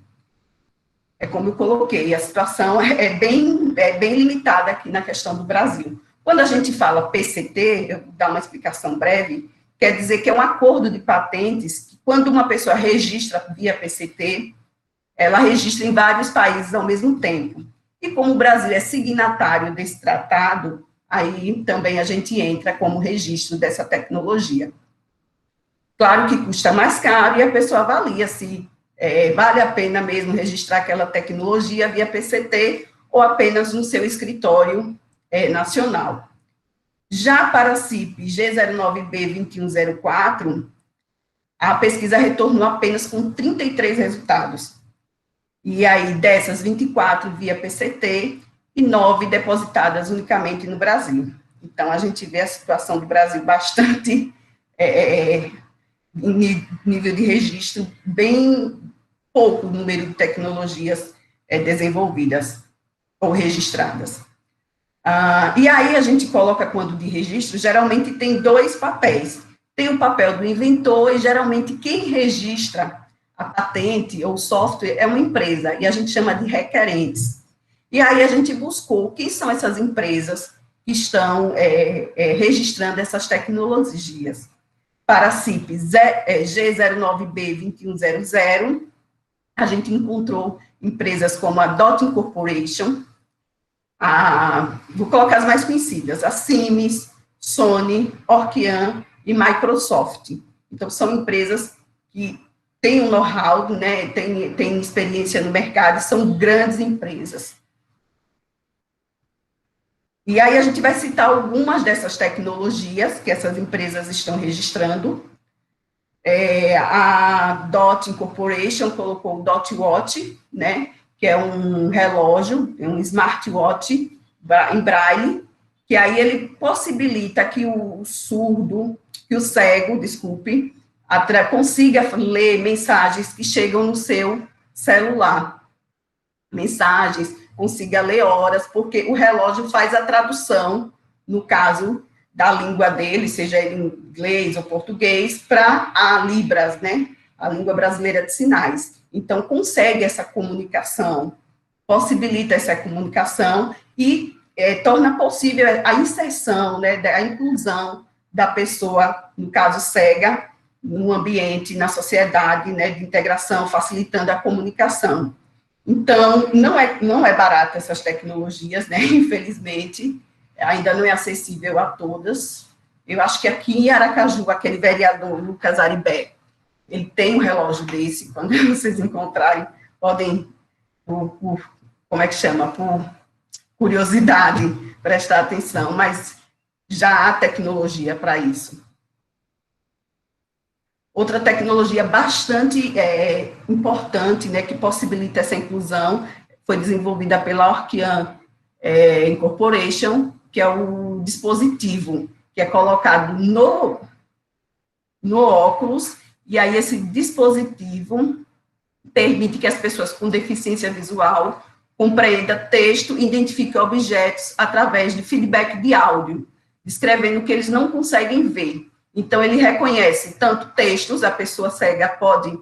É como eu coloquei, a situação é bem limitada aqui na questão do Brasil. Quando a gente fala PCT, eu vou dar uma explicação breve, quer dizer que é um acordo de patentes, que quando uma pessoa registra via PCT, ela registra em vários países ao mesmo tempo. E como o Brasil é signatário desse tratado, aí também a gente entra como registro dessa tecnologia. Claro que custa mais caro e a pessoa avalia se vale a pena mesmo registrar aquela tecnologia via PCT ou apenas no seu escritório nacional. Já para a CIP G09B2104, a pesquisa retornou apenas com 33 resultados. E aí, dessas, 24 via PCT e 9 depositadas unicamente no Brasil. Então, a gente vê a situação do Brasil bastante em nível de registro, bem pouco número de tecnologias desenvolvidas ou registradas. E aí a gente coloca, quando de registro, geralmente tem 2 papéis. Tem o papel do inventor e, geralmente, quem registra a patente ou software é uma empresa, e a gente chama de requerentes. E aí a gente buscou quem são essas empresas que estão registrando essas tecnologias. Para a CIP G09B2100, a gente encontrou empresas como a Dot Incorporation, vou colocar as mais conhecidas, a Siemens, Sony, Orkian e Microsoft. Então, são empresas que têm um know-how, né, têm experiência no mercado, são grandes empresas. E aí a gente vai citar algumas dessas tecnologias que essas empresas estão registrando. A Dot Incorporation colocou o Dot Watch, né, que é um relógio, um smartwatch em braille, que aí ele possibilita que o surdo, que o cego, desculpe, consiga ler mensagens que chegam no seu celular. Mensagens, consiga ler horas, porque o relógio faz a tradução, no caso da língua dele, seja ele inglês ou português, para a Libras, né, a língua brasileira de sinais. Então, consegue essa comunicação, possibilita essa comunicação e torna possível a inserção, né, a inclusão da pessoa, no caso cega, no ambiente, na sociedade, né, de integração, facilitando a comunicação. Então, não é barato essas tecnologias, né, infelizmente, ainda não é acessível a todas. Eu acho que aqui em Aracaju, aquele vereador Lucas Aribé, ele tem um relógio desse, quando vocês encontrarem, podem, como é que chama, por curiosidade, prestar atenção, mas já há tecnologia para isso. Outra tecnologia bastante importante, né, que possibilita essa inclusão, foi desenvolvida pela Orkian Incorporation, que é o dispositivo que é colocado no óculos, e aí esse dispositivo permite que as pessoas com deficiência visual compreendam texto e identifiquem objetos através de feedback de áudio, descrevendo o que eles não conseguem ver. Então, ele reconhece tanto textos, a pessoa cega pode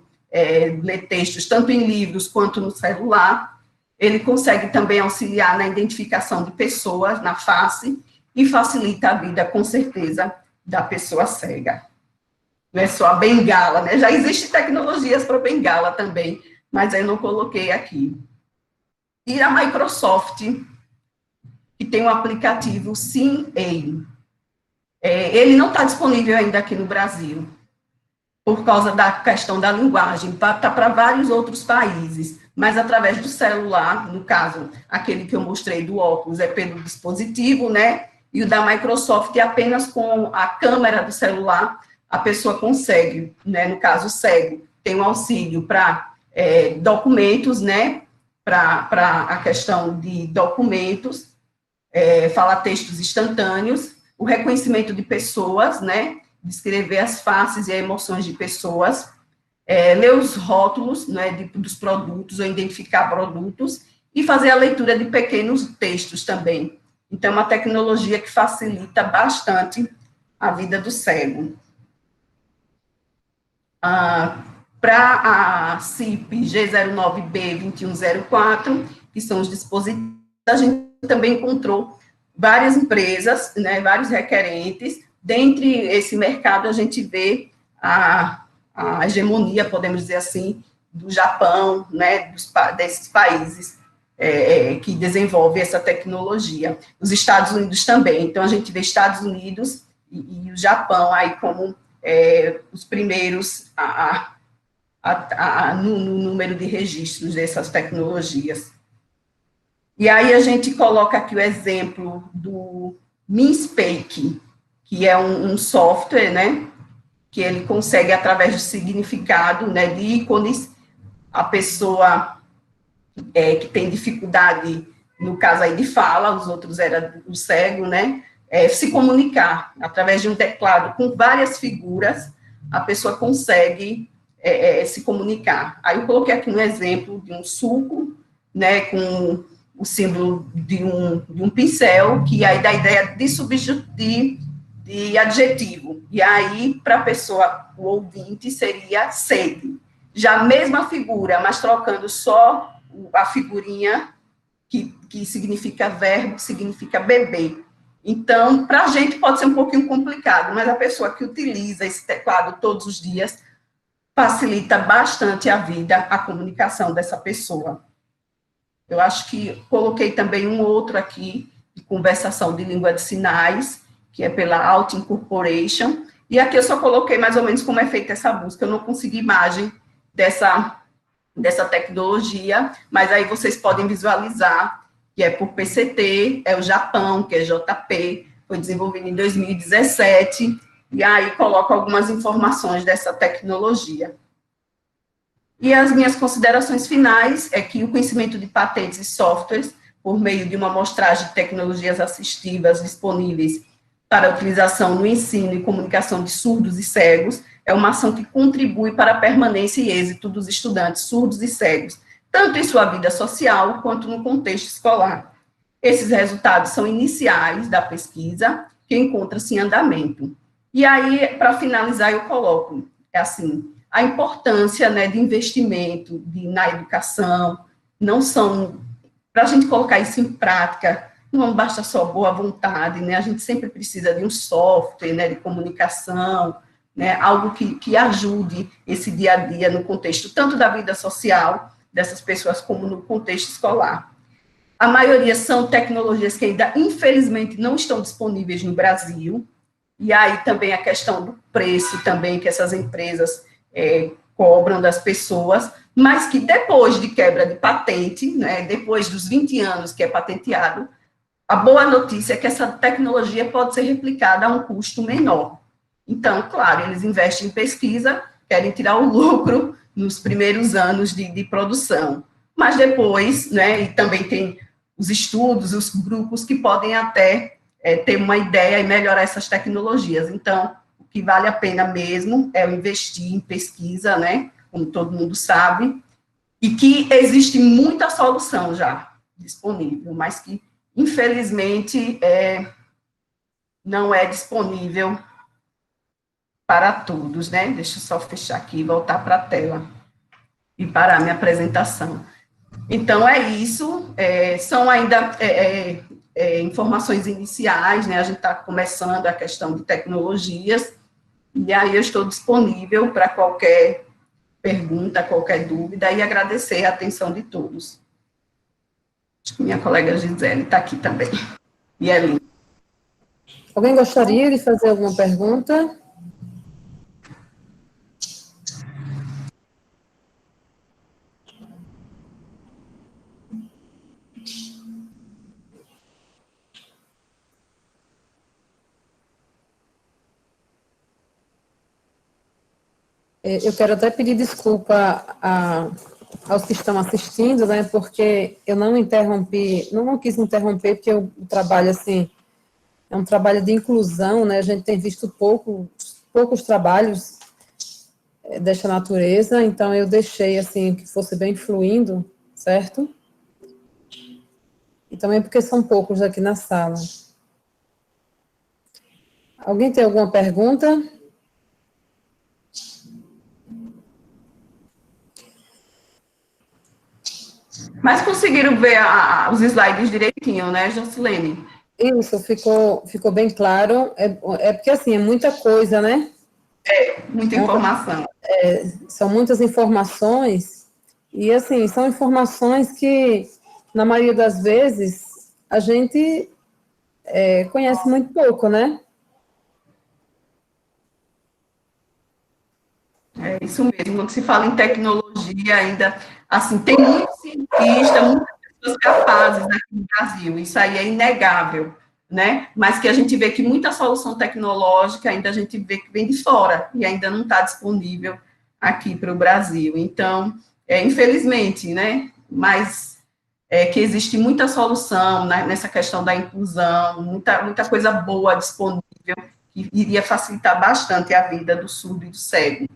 ler textos tanto em livros quanto no celular, ele consegue também auxiliar na identificação de pessoas na face e facilita a vida, com certeza, da pessoa cega. Não é só a bengala, né? Já existem tecnologias para bengala também, mas eu não coloquei aqui. E a Microsoft, que tem um aplicativo SimA. Ele não está disponível ainda aqui no Brasil, por causa da questão da linguagem, está para vários outros países, mas através do celular, no caso, aquele que eu mostrei do óculos é pelo dispositivo, né, e o da Microsoft é apenas com a câmera do celular, a pessoa consegue, né, no caso cego, tem um auxílio para documentos, né, para a questão de documentos, falar textos instantâneos, o reconhecimento de pessoas, né, descrever as faces e as emoções de pessoas, ler os rótulos, né, dos produtos, ou identificar produtos, e fazer a leitura de pequenos textos também. Então, é uma tecnologia que facilita bastante a vida do cego. Para a CIP G09B2104, que são os dispositivos, a gente também encontrou várias empresas, né, vários requerentes, dentre esse mercado, a gente vê a hegemonia, podemos dizer assim, do Japão, né, desses países que desenvolvem essa tecnologia. Os Estados Unidos também. Então, a gente vê Estados Unidos e o Japão aí como os primeiros no número de registros dessas tecnologias. E aí a gente coloca aqui o exemplo do Minspec, que é um software, né, que ele consegue, através do significado, né, de ícones, a pessoa que tem dificuldade, no caso aí de fala, os outros era o cego, né, se comunicar através de um teclado com várias figuras, a pessoa consegue se comunicar. Aí eu coloquei aqui um exemplo de um suco, né, com o símbolo de um pincel, que aí dá a ideia de substituir de adjetivo. E aí, para a pessoa, o ouvinte, seria sede. Já a mesma figura, mas trocando só a figurinha, que significa verbo, significa beber. Então, para a gente pode ser um pouquinho complicado, mas a pessoa que utiliza esse teclado todos os dias facilita bastante a vida, a comunicação dessa pessoa. Eu acho que coloquei também um outro aqui, de conversação de língua de sinais, que é pela Alt Incorporation, e aqui eu só coloquei mais ou menos como é feita essa busca, eu não consegui imagem dessa tecnologia, mas aí vocês podem visualizar, que é por PCT, é o Japão, que é JP, foi desenvolvido em 2017, e aí coloco algumas informações dessa tecnologia. E as minhas considerações finais é que o conhecimento de patentes e softwares, por meio de uma amostragem de tecnologias assistivas disponíveis para utilização no ensino e comunicação de surdos e cegos, é uma ação que contribui para a permanência e êxito dos estudantes surdos e cegos, tanto em sua vida social quanto no contexto escolar. Esses resultados são iniciais da pesquisa, que encontra-se em andamento. E aí, para finalizar, eu coloco, assim, a importância, né, de investimento na educação, não são, para a gente colocar isso em prática, não basta só boa vontade, né, a gente sempre precisa de um software, né, de comunicação, né, algo que ajude esse dia a dia no contexto tanto da vida social dessas pessoas como no contexto escolar. A maioria são tecnologias que ainda, infelizmente, não estão disponíveis no Brasil, e aí também a questão do preço também que essas empresas cobram das pessoas, mas que depois de quebra de patente, né, depois dos 20 anos que é patenteado, a boa notícia é que essa tecnologia pode ser replicada a um custo menor. Então, claro, eles investem em pesquisa, querem tirar o lucro nos primeiros anos de produção, mas depois, né, e também tem os estudos, os grupos que podem até ter uma ideia e melhorar essas tecnologias. Então, o que vale a pena mesmo é investir em pesquisa, né, como todo mundo sabe, e que existe muita solução já disponível, mas que, infelizmente, não é disponível para todos, né? Deixa eu só fechar aqui e voltar para a tela e parar minha apresentação. Então, é isso, são ainda informações iniciais, né? A gente está começando a questão de tecnologias, e aí eu estou disponível para qualquer pergunta, qualquer dúvida, e agradecer a atenção de todos. Acho que minha colega Gisele está aqui também. E Elinha. Alguém gostaria de fazer alguma pergunta? Eu quero até pedir desculpa aos que estão assistindo, né, porque eu não interrompi, não quis interromper, porque o trabalho, assim, é um trabalho de inclusão, né, a gente tem visto poucos trabalhos desta natureza, então eu deixei, assim, que fosse bem fluindo, certo? E também porque são poucos aqui na sala. Alguém tem alguma pergunta? Mas conseguiram ver os slides direitinho, né, Jocilene? Isso, ficou bem claro. É porque, assim, é muita coisa, né? Muita informação. São muitas informações, e, assim, são informações que, na maioria das vezes, a gente conhece muito pouco, né? É isso mesmo. Quando se fala em tecnologia, ainda, assim, tem muitos cientistas, muitas pessoas capazes aqui no Brasil, isso aí é inegável, né? Mas que a gente vê que muita solução tecnológica ainda a gente vê que vem de fora e ainda não está disponível aqui para o Brasil. Então, infelizmente, né? Mas que existe muita solução, né, nessa questão da inclusão, muita coisa boa disponível, que iria facilitar bastante a vida do surdo e do cego.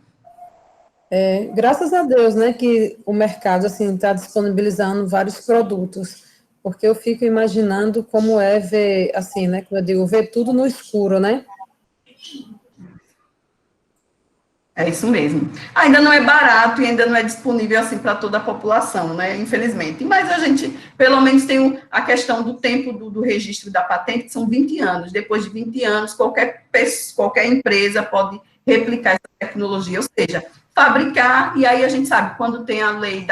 Graças a Deus, né, que o mercado, assim, está disponibilizando vários produtos, porque eu fico imaginando como é ver, assim, né, como eu digo, ver tudo no escuro, né? É isso mesmo. Ainda não é barato e ainda não é disponível assim para toda a população, né? Infelizmente. Mas a gente, pelo menos, tem a questão do tempo do registro da patente, que são 20 anos. Depois de 20 anos, qualquer empresa pode replicar essa tecnologia, ou seja, fabricar, e aí a gente sabe, quando tem a lei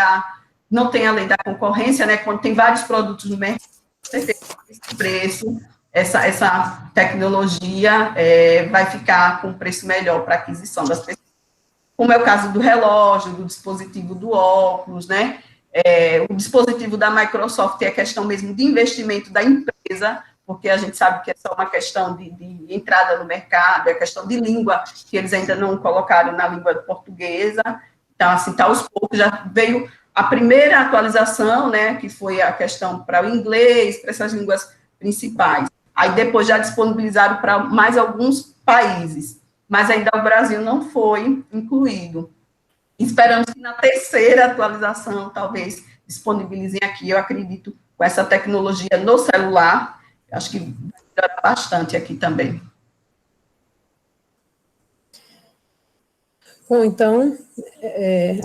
não tem a lei da concorrência, né? Quando tem vários produtos no mercado, esse preço, essa tecnologia vai ficar com preço melhor para aquisição das pessoas, como é o caso do relógio, do dispositivo do óculos, né? O dispositivo da Microsoft é questão mesmo de investimento da empresa, porque a gente sabe que é só uma questão de entrada no mercado, é questão de língua, que eles ainda não colocaram na língua portuguesa. Então, assim, tá aos poucos, já veio a primeira atualização, né, que foi a questão para o inglês, para essas línguas principais. Aí depois já disponibilizaram para mais alguns países, mas ainda o Brasil não foi incluído. Esperamos que na terceira atualização, talvez, disponibilizem aqui, eu acredito, com essa tecnologia no celular, acho que vai melhorar bastante aqui também. Bom, então,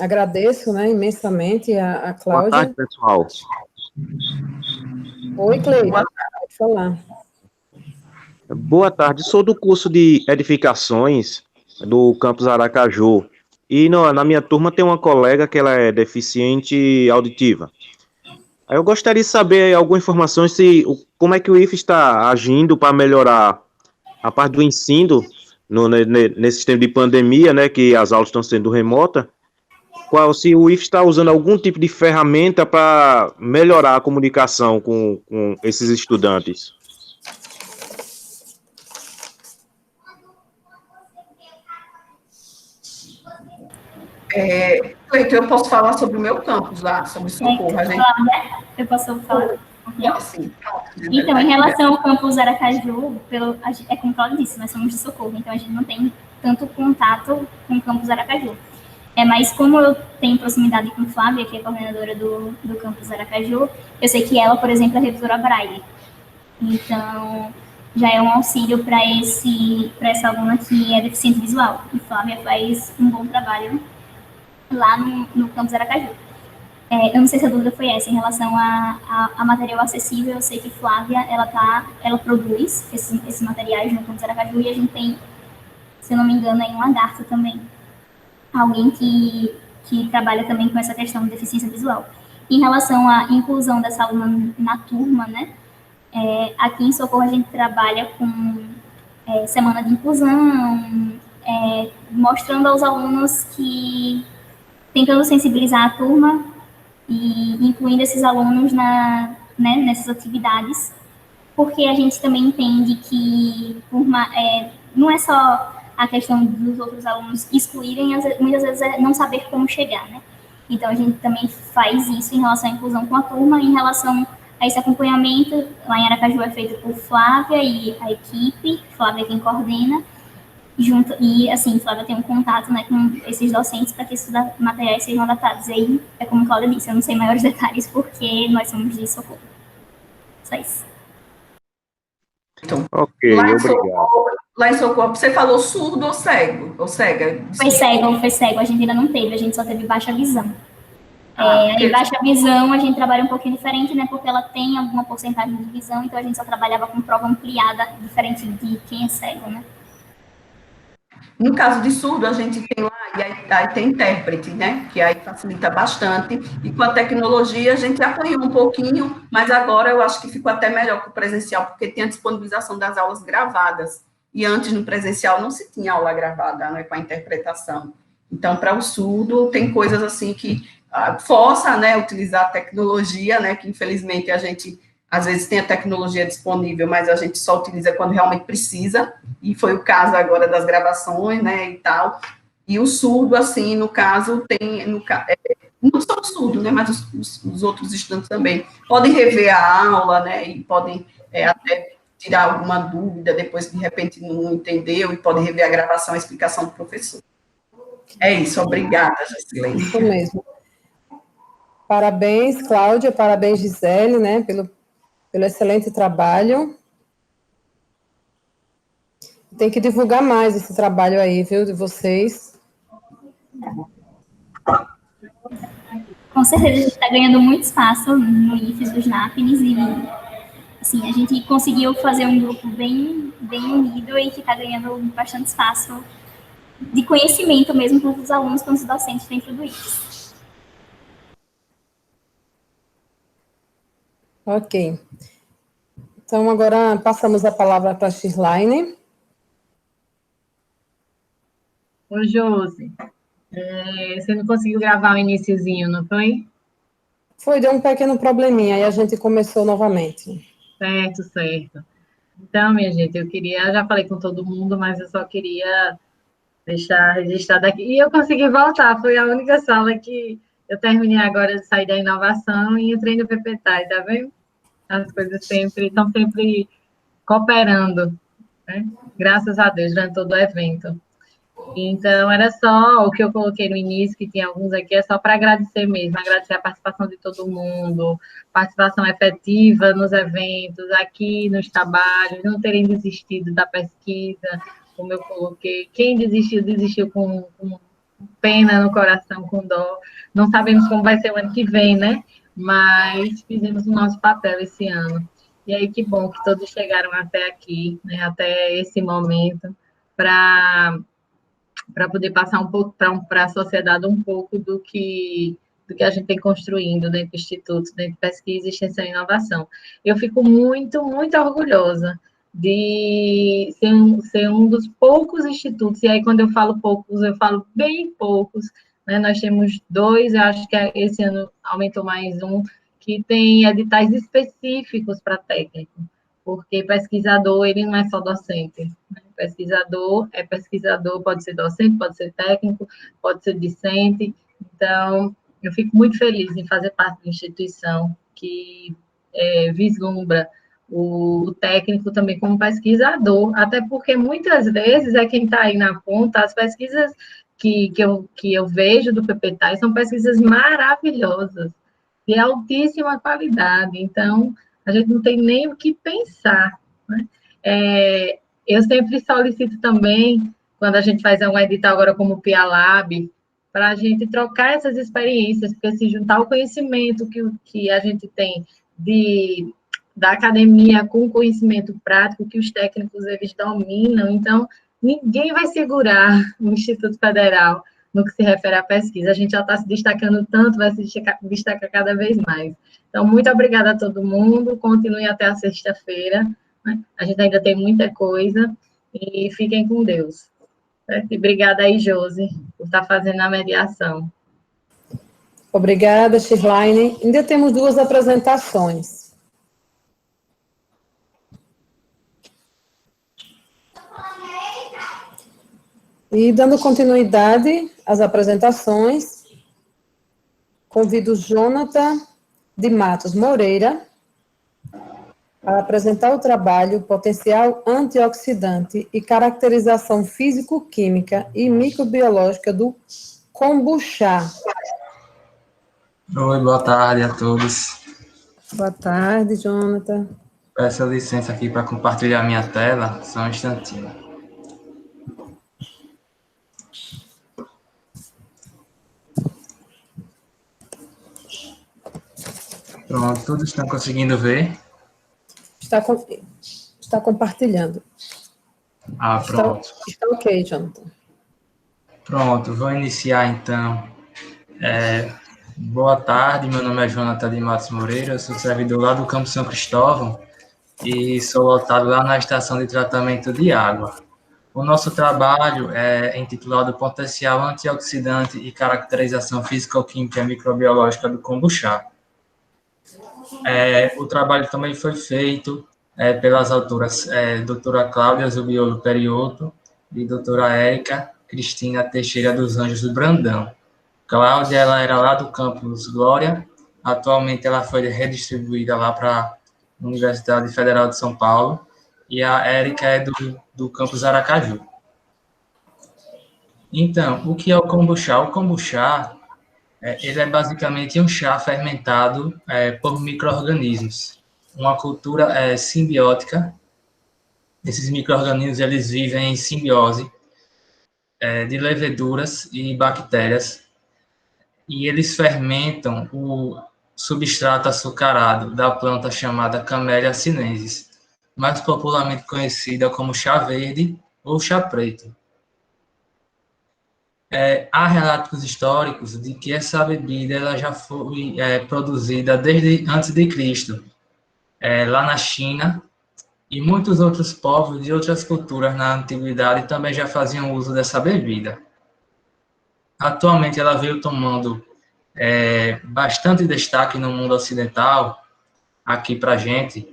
agradeço, né, imensamente a Cláudia. Boa tarde, pessoal. Oi, Cleiton, pode falar. Boa tarde, sou do curso de edificações do campus Aracaju, e na minha turma tem uma colega que ela é deficiente auditiva. Aí eu gostaria de saber algumas informações como é que o IFE está agindo para melhorar a parte do ensino nesse tempo de pandemia, né, que as aulas estão sendo remotas. Se o IFE está usando algum tipo de ferramenta para melhorar a comunicação com esses estudantes. Cleiton, eu posso falar sobre o meu campus lá, sobre Socorro. Eu posso falar? Sim. Então, em relação ao campus Aracaju, é como ela disse, nós somos de Socorro, então a gente não tem tanto contato com o campus Aracaju. Mas como eu tenho proximidade com Flávia, que é coordenadora do campus Aracaju, eu sei que ela, por exemplo, é revisora Braille. Então, já é um auxílio para essa aluna que é deficiente visual. E Flávia faz um bom trabalho lá no campus Aracaju. Eu não sei se a dúvida foi essa, em relação a material acessível. Eu sei que Flávia, ela produz esses materiais no campus Aracaju, e a gente tem, se eu não me engano, em Lagarto também, alguém que trabalha também com essa questão de deficiência visual. Em relação à inclusão dessa aluna na turma, né, aqui em Socorro a gente trabalha com semana de inclusão, mostrando aos alunos tentando sensibilizar a turma e incluindo esses alunos nessas atividades, porque a gente também entende que não é só a questão dos outros alunos excluírem, muitas vezes é não saber como chegar, né? Então, a gente também faz isso em relação à inclusão com a turma, em relação a esse acompanhamento. Lá em Aracaju é feito por Flávia e a equipe, Flávia é quem coordena, e, assim, Flávia tem um contato, né, com esses docentes para que esses materiais sejam adaptados. E aí, é como a Cláudia disse, eu não sei maiores detalhes porque nós somos de Socorro. Só isso. Então, ok, obrigado. Lá em Socorro, você falou surdo ou cego? Ou cega? Foi cego, a gente ainda não teve, a gente só teve baixa visão. Aí baixa visão, a gente trabalha um pouquinho diferente, né? Porque ela tem alguma porcentagem de visão, então a gente só trabalhava com prova ampliada, diferente de quem é cego, né? No caso de surdo, a gente tem lá, e aí tem intérprete, né? Que aí facilita bastante. E com a tecnologia, a gente apanhou um pouquinho, mas agora eu acho que ficou até melhor que o presencial, porque tem a disponibilização das aulas gravadas. E antes, no presencial, não se tinha aula gravada, né? Com a interpretação. Então, para o surdo, tem coisas assim que força, né? Utilizar a tecnologia, né? Que infelizmente a gente às vezes tem a tecnologia disponível, mas a gente só utiliza quando realmente precisa, e foi o caso agora das gravações, né, e tal. E o surdo, assim, no caso, não só o surdo, né, mas os outros estudantes também podem rever a aula, né, e podem até tirar alguma dúvida depois que de repente não entendeu, e podem rever a gravação, a explicação do professor. É isso, obrigada, Jacilene. Isso mesmo. Parabéns, Cláudia, parabéns, Gisele, né, pelo excelente trabalho. Tem que divulgar mais esse trabalho aí, viu, de vocês. Com certeza, a gente está ganhando muito espaço no IFES dos NAPNES e, assim, a gente conseguiu fazer um grupo bem unido e que está ganhando bastante espaço de conhecimento mesmo para os alunos, para os docentes dentro do IFES. Ok. Então, agora passamos a palavra para a Shirlaine. Ô, Josi, você não conseguiu gravar o iniciozinho, não foi? Foi, deu um pequeno probleminha, aí a gente começou novamente. Certo, certo. Então, minha gente, eu já falei com todo mundo, mas eu só queria deixar registrado aqui. E eu consegui voltar, foi a única sala que eu terminei agora de sair da inovação e entrei no PPTAI, tá vendo? As coisas estão sempre cooperando, né? Graças a Deus, durante todo o evento. Então, era só o que eu coloquei no início, que tinha alguns aqui, é só para agradecer mesmo, agradecer a participação de todo mundo, participação efetiva nos eventos, aqui nos trabalhos, não terem desistido da pesquisa, como eu coloquei. Quem desistiu, desistiu com pena no coração, com dó. Não sabemos como vai ser o ano que vem, né? Mas fizemos o nosso papel esse ano. E aí, que bom que todos chegaram até aqui, né, até esse momento, para poder passar um pouco para a sociedade um pouco do que a gente tem construindo dentro do Instituto, dentro de Pesquisa, Extensão e Inovação. Eu fico muito, muito orgulhosa de ser um dos poucos institutos, e aí quando eu falo poucos, eu falo bem poucos, né? Nós temos 2, eu acho que esse ano aumentou mais um, que tem editais específicos para técnico, porque pesquisador, ele não é só docente, né? Pesquisador é pesquisador, pode ser docente, pode ser técnico, pode ser discente. Então, eu fico muito feliz em fazer parte de uma instituição que vislumbra o técnico também como pesquisador, até porque muitas vezes é quem está aí na ponta, as pesquisas que eu vejo do PPTAI são pesquisas maravilhosas, de altíssima qualidade, então a gente não tem nem o que pensar, né? Eu sempre solicito também, quando a gente faz um edital agora como o PIA-Lab, para a gente trocar essas experiências, porque se juntar o conhecimento que a gente tem da academia com o conhecimento prático que os técnicos eles dominam, então ninguém vai segurar o Instituto Federal no que se refere à pesquisa. A gente já está se destacando tanto, vai se destacar cada vez mais. Então, muito obrigada a todo mundo, continue até a sexta-feira, né? A gente ainda tem muita coisa, e fiquem com Deus. Certo? E obrigada aí, Josi, por estar fazendo a mediação. Obrigada, Shirlaine. Ainda temos 2 apresentações. E dando continuidade às apresentações, convido o Jonathan de Matos Moreira a apresentar o trabalho Potencial Antioxidante e Caracterização Físico-Química e Microbiológica do kombucha. Oi, boa tarde a todos. Boa tarde, Jonathan. Peço licença aqui para compartilhar minha tela, só um instantinho. Pronto, todos estão conseguindo ver? Está compartilhando. Pronto. Está ok, Jonathan. Pronto, vou iniciar então. Boa tarde, meu nome é Jonathan de Matos Moreira, eu sou servidor lá do Campo São Cristóvão e sou lotado lá na estação de tratamento de água. O nosso trabalho é intitulado Potencial Antioxidante e Caracterização Físico-Química e Microbiológica do kombucha. O trabalho também foi feito pelas autoras doutora Cláudia Zubiolo Periotto e doutora Érica Cristina Teixeira dos Anjos do Brandão. Cláudia, ela era lá do campus Glória, atualmente ela foi redistribuída lá para a Universidade Federal de São Paulo, e a Érica é do campus Aracaju. Então, o que é o kombucha? O kombucha, ele é basicamente um chá fermentado por micro-organismos, uma cultura simbiótica. Esses micro-organismos, eles vivem em simbiose de leveduras e bactérias, e eles fermentam o substrato açucarado da planta chamada Camellia sinensis, mais popularmente conhecida como chá verde ou chá preto. Há relatos históricos de que essa bebida ela já foi produzida desde antes de Cristo, lá na China, e muitos outros povos de outras culturas na antiguidade também já faziam uso dessa bebida. Atualmente ela veio tomando bastante destaque no mundo ocidental, aqui para a gente,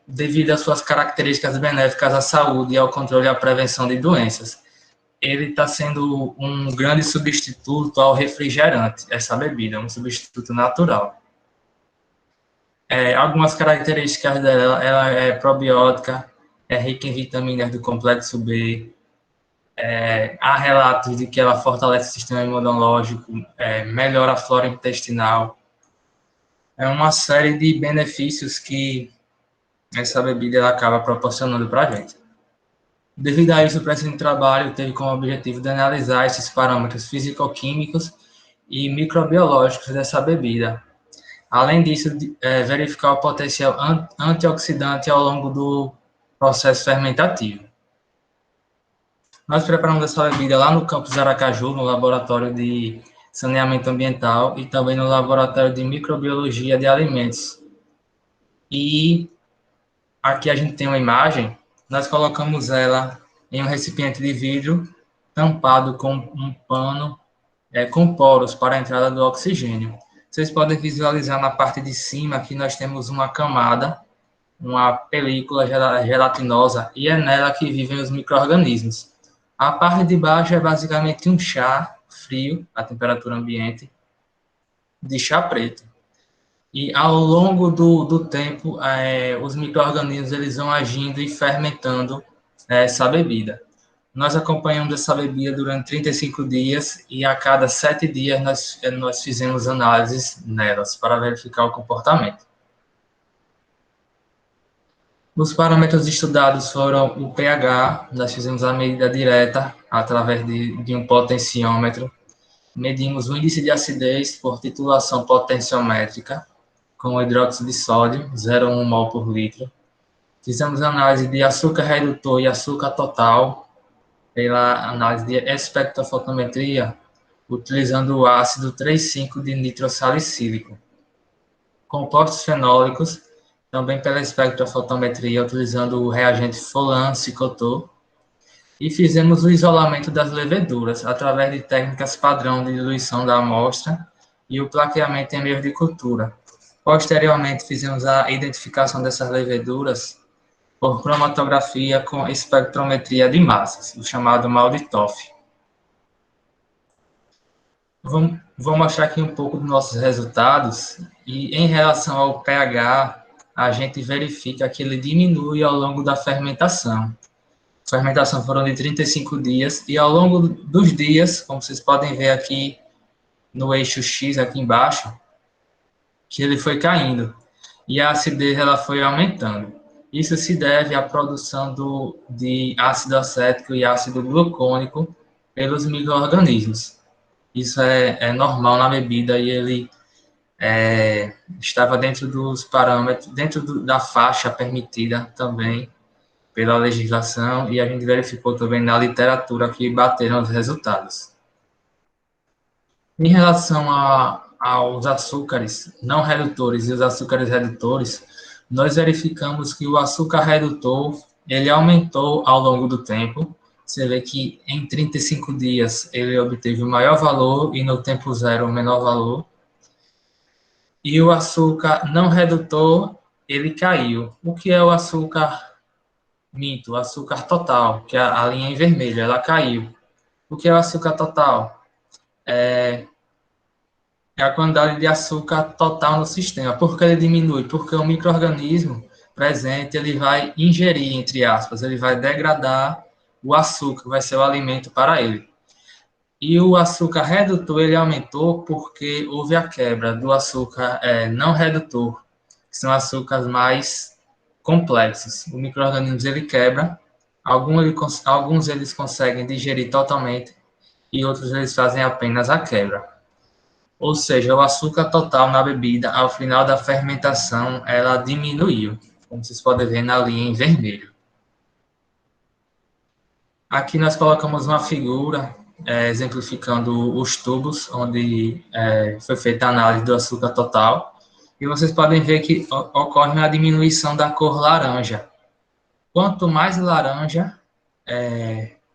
devido às suas características benéficas à saúde e ao controle e à prevenção de doenças. Ele está sendo um grande substituto ao refrigerante, essa bebida, um substituto natural. Algumas características dela, ela é probiótica, é rica em vitaminas do complexo B, há relatos de que ela fortalece o sistema imunológico, melhora a flora intestinal. É uma série de benefícios que essa bebida ela acaba proporcionando para a gente. Devido a isso, o presente trabalho teve como objetivo de analisar esses parâmetros físico-químicos e microbiológicos dessa bebida. Além disso, verificar o potencial antioxidante ao longo do processo fermentativo. Nós preparamos essa bebida lá no campus Aracaju, no laboratório de saneamento ambiental e também no laboratório de microbiologia de alimentos. E aqui a gente tem uma imagem, nós colocamos ela em um recipiente de vidro tampado com um pano com poros para a entrada do oxigênio. Vocês podem visualizar na parte de cima que nós temos uma camada, uma película gelatinosa, e é nela que vivem os micro-organismos. A parte de baixo é basicamente um chá frio, a temperatura ambiente, de chá preto. E ao longo do tempo, os micro-organismos eles vão agindo e fermentando essa bebida. Nós acompanhamos essa bebida durante 35 dias e a cada 7 dias nós fizemos análises nelas para verificar o comportamento. Os parâmetros estudados foram o pH, nós fizemos a medida direta através de um potenciômetro, medimos o índice de acidez por titulação potenciométrica, com hidróxido de sódio, 0,1 mol por litro. Fizemos análise de açúcar redutor e açúcar total, pela análise de espectrofotometria, utilizando o ácido 3,5 de nitrossalicílico. Compostos fenólicos, também pela espectrofotometria, utilizando o reagente Folin-Cicotor. E fizemos o isolamento das leveduras, através de técnicas padrão de diluição da amostra e o plaqueamento em meio de cultura. Posteriormente, fizemos a identificação dessas leveduras por cromatografia com espectrometria de massas, o chamado MALDI-TOF. Vou mostrar aqui um pouco dos nossos resultados, e em relação ao pH, a gente verifica que ele diminui ao longo da fermentação. A fermentação foram de 35 dias, e ao longo dos dias, como vocês podem ver aqui no eixo X, aqui embaixo, que ele foi caindo, e a acidez ela foi aumentando. Isso se deve à produção de ácido acético e ácido glucônico pelos micro-organismos. Isso é normal na bebida e ele estava dentro dos parâmetros, da faixa permitida também pela legislação, e a gente verificou também na literatura que bateram os resultados. Em relação aos açúcares não redutores e os açúcares redutores, nós verificamos que o açúcar redutor, ele aumentou ao longo do tempo. Você vê que em 35 dias ele obteve o maior valor e no tempo zero o menor valor. E o açúcar não redutor, ele caiu. O que é o açúcar o açúcar total, que é a linha em vermelho, ela caiu. O que é o açúcar total? É a quantidade de açúcar total no sistema. Por que ele diminui? Porque o micro-organismo presente, ele vai ingerir, entre aspas, ele vai degradar o açúcar, vai ser o alimento para ele. E o açúcar redutor, ele aumentou porque houve a quebra do açúcar não redutor, que são açúcares mais complexos. O micro-organismo, ele quebra, alguns eles conseguem digerir totalmente e outros eles fazem apenas a quebra. Ou seja, o açúcar total na bebida, ao final da fermentação, ela diminuiu, como vocês podem ver na linha em vermelho. Aqui nós colocamos uma figura exemplificando os tubos onde foi feita a análise do açúcar total, e vocês podem ver que ocorre uma diminuição da cor laranja. Quanto mais laranja,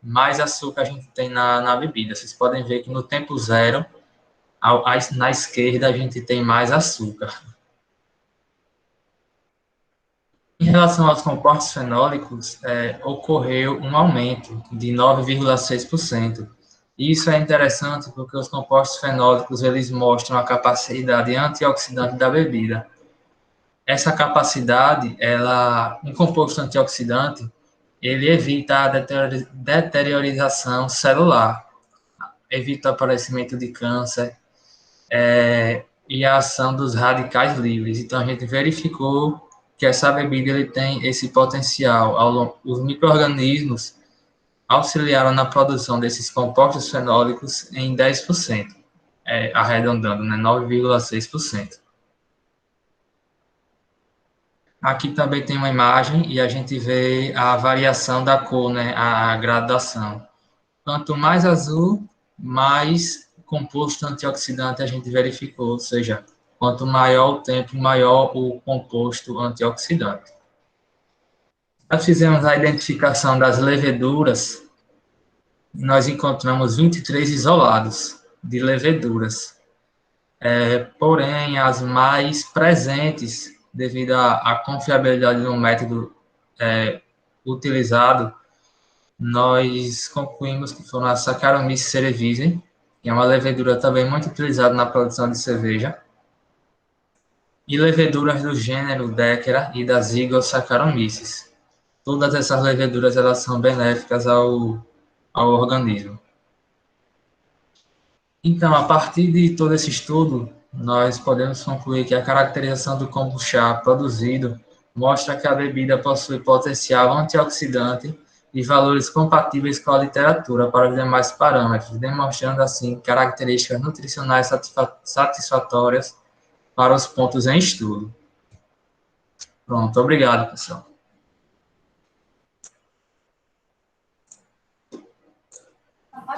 mais açúcar a gente tem na bebida. Vocês podem ver que no tempo zero, na esquerda, a gente tem mais açúcar. Em relação aos compostos fenólicos, ocorreu um aumento de 9,6%. Isso é interessante porque os compostos fenólicos, eles mostram a capacidade antioxidante da bebida. Essa capacidade, um composto antioxidante, ele evita a deteriorização celular, evita o aparecimento de câncer, e a ação dos radicais livres. Então, a gente verificou que essa bebida ele tem esse potencial. Os micro-organismos auxiliaram na produção desses compostos fenólicos em 10%, arredondando, 9,6%. Aqui também tem uma imagem e a gente vê a variação da cor, a gradação. Quanto mais azul, mais composto antioxidante a gente verificou, ou seja, quanto maior o tempo, maior o composto antioxidante. Nós fizemos a identificação das leveduras, nós encontramos 23 isolados de leveduras, porém as mais presentes, devido à confiabilidade do método utilizado, nós concluímos que foram a Saccharomyces cerevisiae, que é uma levedura também muito utilizada na produção de cerveja, e leveduras do gênero Deckera e da Zygosaccharomyces. Todas essas leveduras elas são benéficas ao organismo. Então, a partir de todo esse estudo, nós podemos concluir que a caracterização do kombucha produzido mostra que a bebida possui potencial antioxidante e valores compatíveis com a literatura para os demais parâmetros, demonstrando, assim, características nutricionais satisfatórias para os pontos em estudo. Pronto, obrigado, pessoal.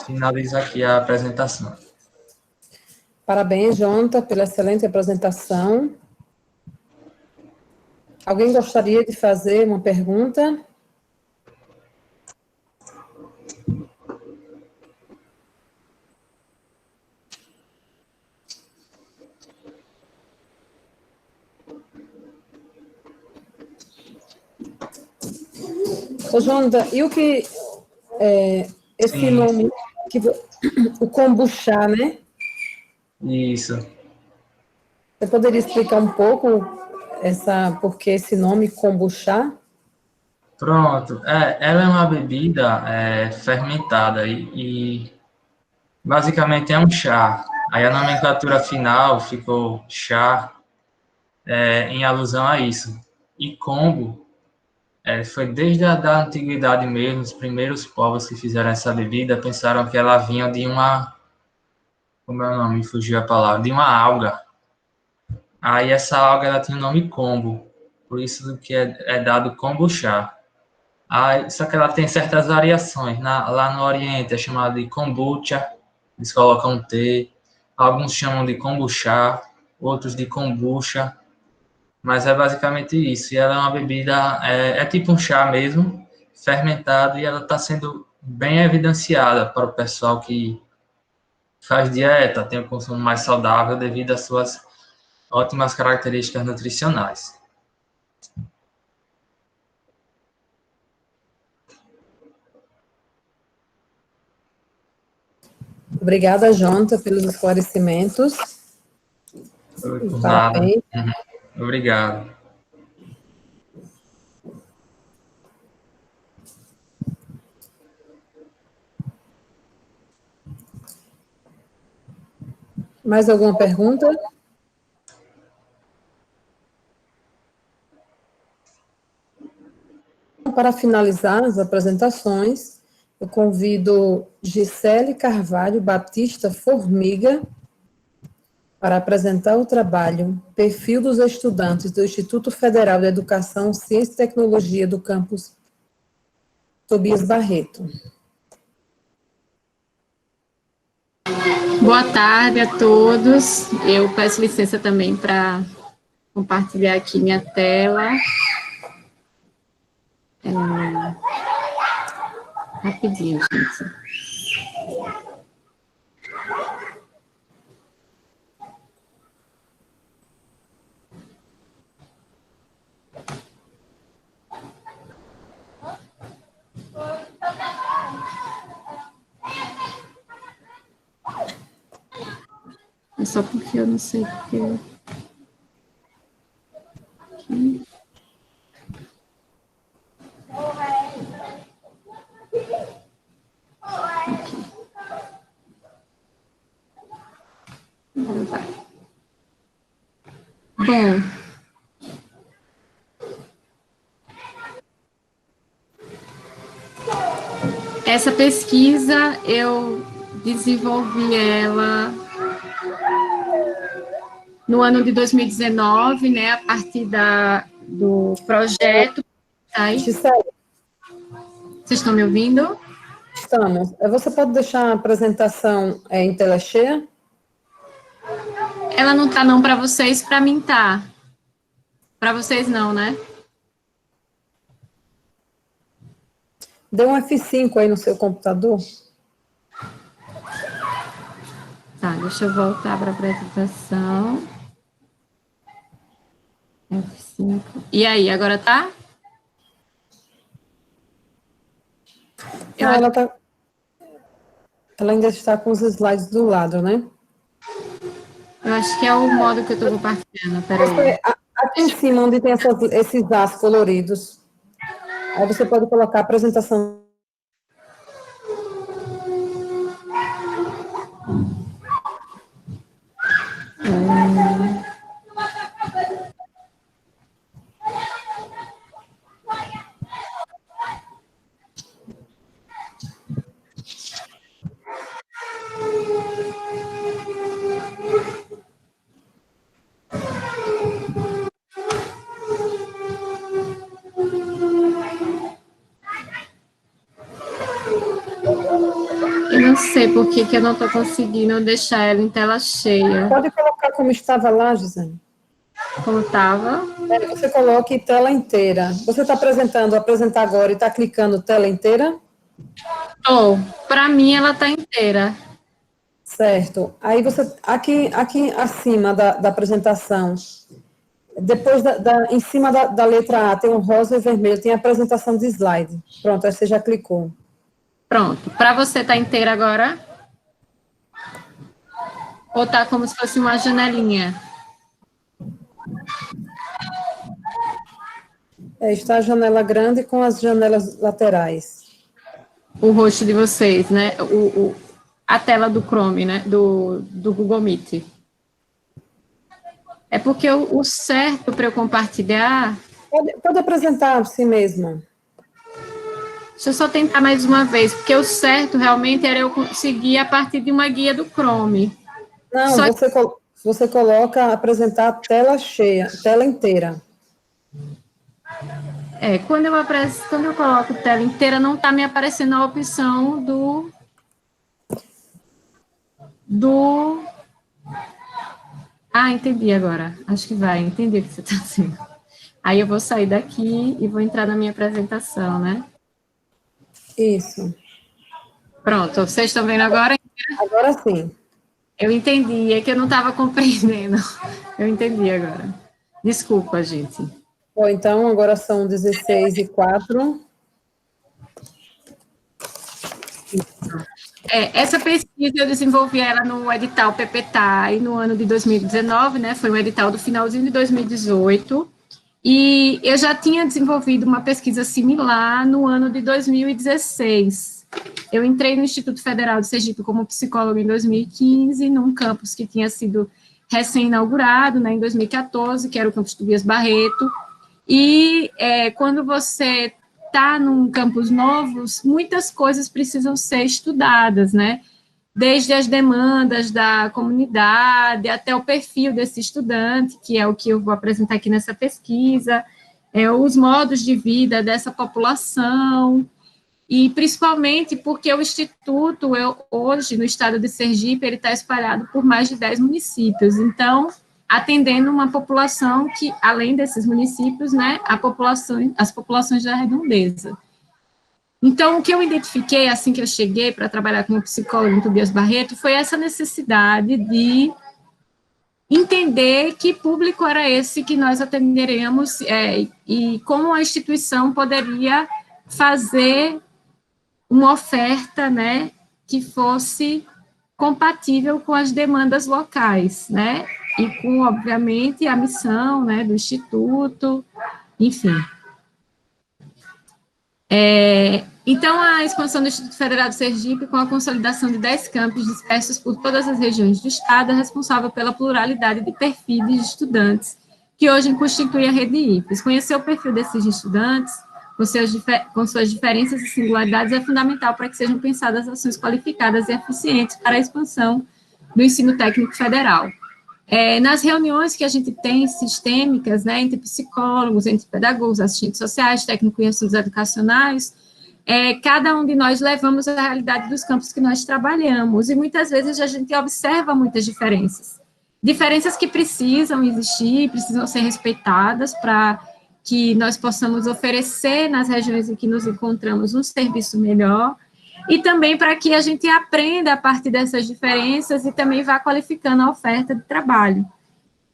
Finalizo aqui a apresentação. Parabéns, Jonathan, pela excelente apresentação. Alguém gostaria de fazer uma pergunta? Ô, Jonathan, e o que esse nome, o kombucha, né? Isso. Você poderia explicar um pouco por que esse nome kombucha? Pronto. Ela é uma bebida fermentada e basicamente é um chá. Aí a nomenclatura final ficou chá, em alusão a isso. E kombu foi desde a antiguidade mesmo, os primeiros povos que fizeram essa bebida pensaram que ela vinha de uma... Como é o nome? Fugiu a palavra. De uma alga. Aí essa alga ela tem o nome kombu, por isso que é dado kombucha. Aí, só que ela tem certas variações. Lá no Oriente é chamada de kombucha, eles colocam um T. Alguns chamam de kombucha, outros de kombucha. Mas é basicamente isso. E ela é uma bebida, é tipo um chá mesmo, fermentado, e ela está sendo bem evidenciada para o pessoal que faz dieta, tem um consumo mais saudável devido às suas ótimas características nutricionais. Obrigada, Jonathan, pelos esclarecimentos. Parabéns. Obrigado. Mais alguma pergunta? Para finalizar as apresentações, eu convido Gisele Carvalho Batista Formiga para apresentar o trabalho Perfil dos Estudantes do Instituto Federal de Educação, Ciência e Tecnologia do campus Tobias Barreto. Boa tarde a todos. Eu peço licença também para compartilhar aqui minha tela. Rapidinho, gente. É só porque eu não sei porque... Aqui. Agora vai. Bom, essa pesquisa eu desenvolvi ela no ano de 2019, né, a partir do projeto. Gisele. Vocês estão me ouvindo? Estamos. Você pode deixar a apresentação em tela cheia? Ela não está não para vocês, para mim tá. Para vocês não, né? Dê um F5 aí no seu computador. Tá, deixa eu voltar para a apresentação. F5. E aí, agora tá? Ela ainda está com os slides do lado, né? Eu acho que é o modo que eu estou compartilhando. Peraí. Aqui em cima, onde tem esses as coloridos, aí você pode colocar a apresentação. Eu não sei por que eu não estou conseguindo deixar ela em tela cheia. Pode colocar como estava lá, Gisele. Como estava? Você coloque tela inteira. Você está apresentar agora e está clicando tela inteira? Para mim ela está inteira. Certo. Aí você, aqui acima da apresentação, depois em cima da letra A tem um rosa e vermelho, tem a apresentação de slide. Pronto, aí você já clicou. Pronto. Para você tá inteira agora? Ou tá como se fosse uma janelinha? Está a janela grande com as janelas laterais. O rosto de vocês, né? A tela do Chrome, né? Do Google Meet. É porque o certo para eu compartilhar... Pode apresentar si mesmo. Deixa eu só tentar mais uma vez, porque o certo realmente era eu conseguir a partir de uma guia do Chrome. Não, você coloca apresentar a tela cheia, tela inteira. Quando eu coloco tela inteira, não está me aparecendo a opção Ah, entendi agora. Acho que vai, entendi o que você está dizendo. Aí eu vou sair daqui e vou entrar na minha apresentação, né? Isso. Pronto, vocês estão vendo agora? Agora sim. Eu entendi, é que eu não estava compreendendo. Eu entendi agora. Desculpa, gente. Bom, então, agora são 16h04. Essa pesquisa eu desenvolvi ela no edital PPTAI no ano de 2019, né? Foi um edital do finalzinho de 2018. E eu já tinha desenvolvido uma pesquisa similar no ano de 2016. Eu entrei no Instituto Federal de Sergipe como psicóloga em 2015, num campus que tinha sido recém-inaugurado, né, em 2014, que era o campus Tobias Barreto. E quando você está num campus novo, muitas coisas precisam ser estudadas, né? Desde as demandas da comunidade até o perfil desse estudante, que é o que eu vou apresentar aqui nessa pesquisa, os modos de vida dessa população, e principalmente porque o Instituto, hoje, no estado de Sergipe, ele está espalhado por mais de 10 municípios, então, atendendo uma população que, além desses municípios, né, as populações da redondeza. Então, o que eu identifiquei, assim que eu cheguei para trabalhar como psicóloga em Tobias Barreto, foi essa necessidade de entender que público era esse que nós atenderemos e como a instituição poderia fazer uma oferta, né, que fosse compatível com as demandas locais, né, e com, obviamente, a missão, né, do Instituto, enfim. Então, a expansão do Instituto Federal de Sergipe, com a consolidação de 10 campos dispersos por todas as regiões do estado, é responsável pela pluralidade de perfis de estudantes, que hoje constitui a rede IFES. Conhecer o perfil desses estudantes, com suas diferenças e singularidades, é fundamental para que sejam pensadas ações qualificadas e eficientes para a expansão do ensino técnico federal. Nas reuniões que a gente tem sistêmicas, né, entre psicólogos, entre pedagogos, assistentes sociais, técnicos em assuntos educacionais, cada um de nós levamos a realidade dos campos que nós trabalhamos, e muitas vezes a gente observa muitas diferenças que precisam existir, precisam ser respeitadas para que nós possamos oferecer nas regiões em que nos encontramos um serviço melhor, e também para que a gente aprenda a partir dessas diferenças e também vá qualificando a oferta de trabalho.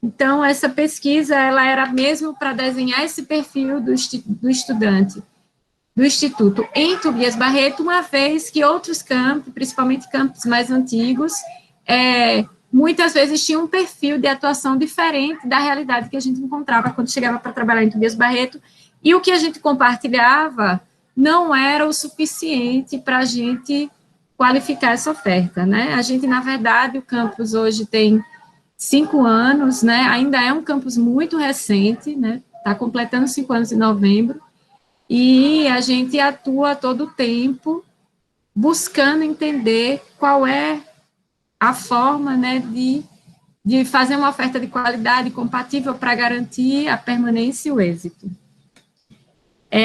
Então, essa pesquisa, ela era mesmo para desenhar esse perfil do estudante, do Instituto em Tobias Barreto, uma vez que outros campos, principalmente campos mais antigos, muitas vezes tinham um perfil de atuação diferente da realidade que a gente encontrava quando chegava para trabalhar em Tobias Barreto, e o que a gente compartilhava não era o suficiente para a gente qualificar essa oferta, né? A gente, na verdade, o campus hoje tem 5 anos, né? Ainda é um campus muito recente, né? Está completando 5 anos em novembro, e a gente atua todo o tempo buscando entender qual é a forma, né, de fazer uma oferta de qualidade compatível para garantir a permanência e o êxito.